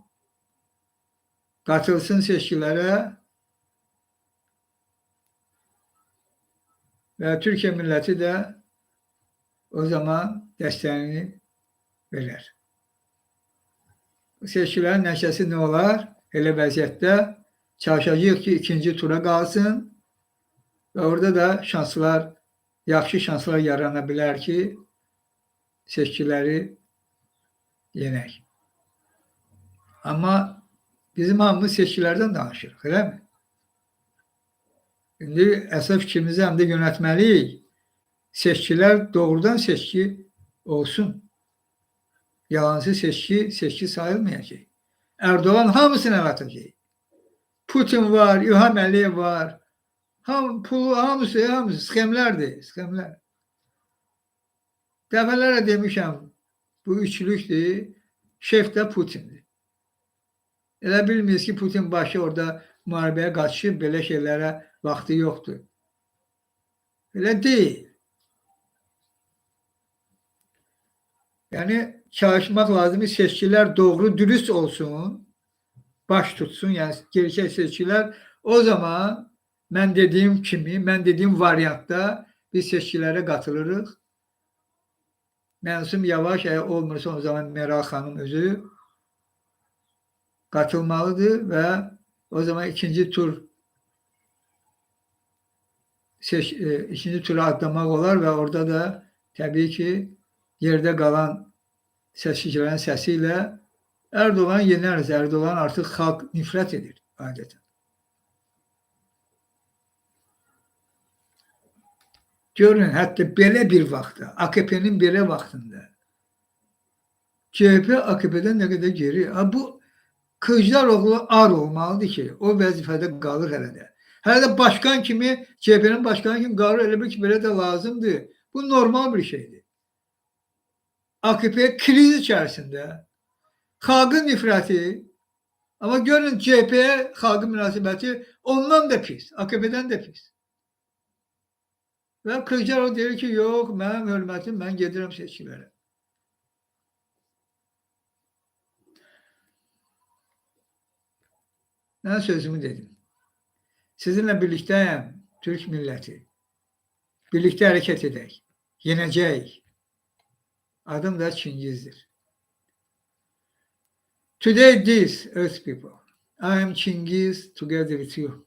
S1: katılsın seçkilere ve Türkiye milleti de o zaman desteğini verir. Seçkilerin nəticəsi ne olar? Elə vəziyyətdə çalışacağıq ki, ikinci tura qalsın ve orada da şanslar, yaxşı şanslar yarana bilər ki, seçkiləri yenək. Ama bizim hamımız seçkilərdən danışırıq, elə mi? İndi əsas fikrimizi həm də yönətməliyik. Seçkilər doğrudan seçki olsun. Yalancı seçki sayılmayacaq. Erdoğan hamısını əl atacaq. Putin var, İlham Əliyev var. Hamısı skemlərdir, skemlər. Dəfələrlə demişəm, bu üçlükdür, şef də Putindir. Elə bilmiyoruz ki, Putin başı orada müharibəyə qaçışıb, belə şeylərə vaxtı yoxdur. Elə deyil. Yani çalışmak lazım, seçkiler doğru, dürüst olsun, baş tutsun, yani gerçek seçkiler. O zaman ben dediğim kimi, ben dediğim varyantta biz seçkilere katılırıq. Mənsum Yavaş, eğer olmursa o zaman Meral Hanım özü katılmalıdır ve o zaman ikinci tura atlamak olar ve orada da tabii ki yerde kalan seçicilerin sesiyle Erdoğan yeneriz. Erdoğan artık halk nifret edir adeta. Görün, hatta belə bir vaxtda, AKP'nin belə vaxtında CHP AKP'den ne kadar geri. Bu Kılıçdaroğlu ar olmalıdır ki, o vəzifədə qalır hələ də. Hələ də başkan kimi, CHP'nin başkanı kimi qalır, elə bir ki, belə də lazımdır. Bu normal bir şeydir. AKP kriz içerisinde, xalqın nifrəti, ama görün CHP'ye xalqın münasibəti ondan da pis, AKP'den de pis. Ve Kılıçdaroğlu deyir ki, yok, mənim hörmətim, mən gedirəm seçkilərə. Ben sözümü dedim. Sizinle birlikteyim, Türk milleti. Birlikte hareket edək. Yenəcək. Adım da Chingiz'dir. Today this, Earth people, I am Chinghiz together with you.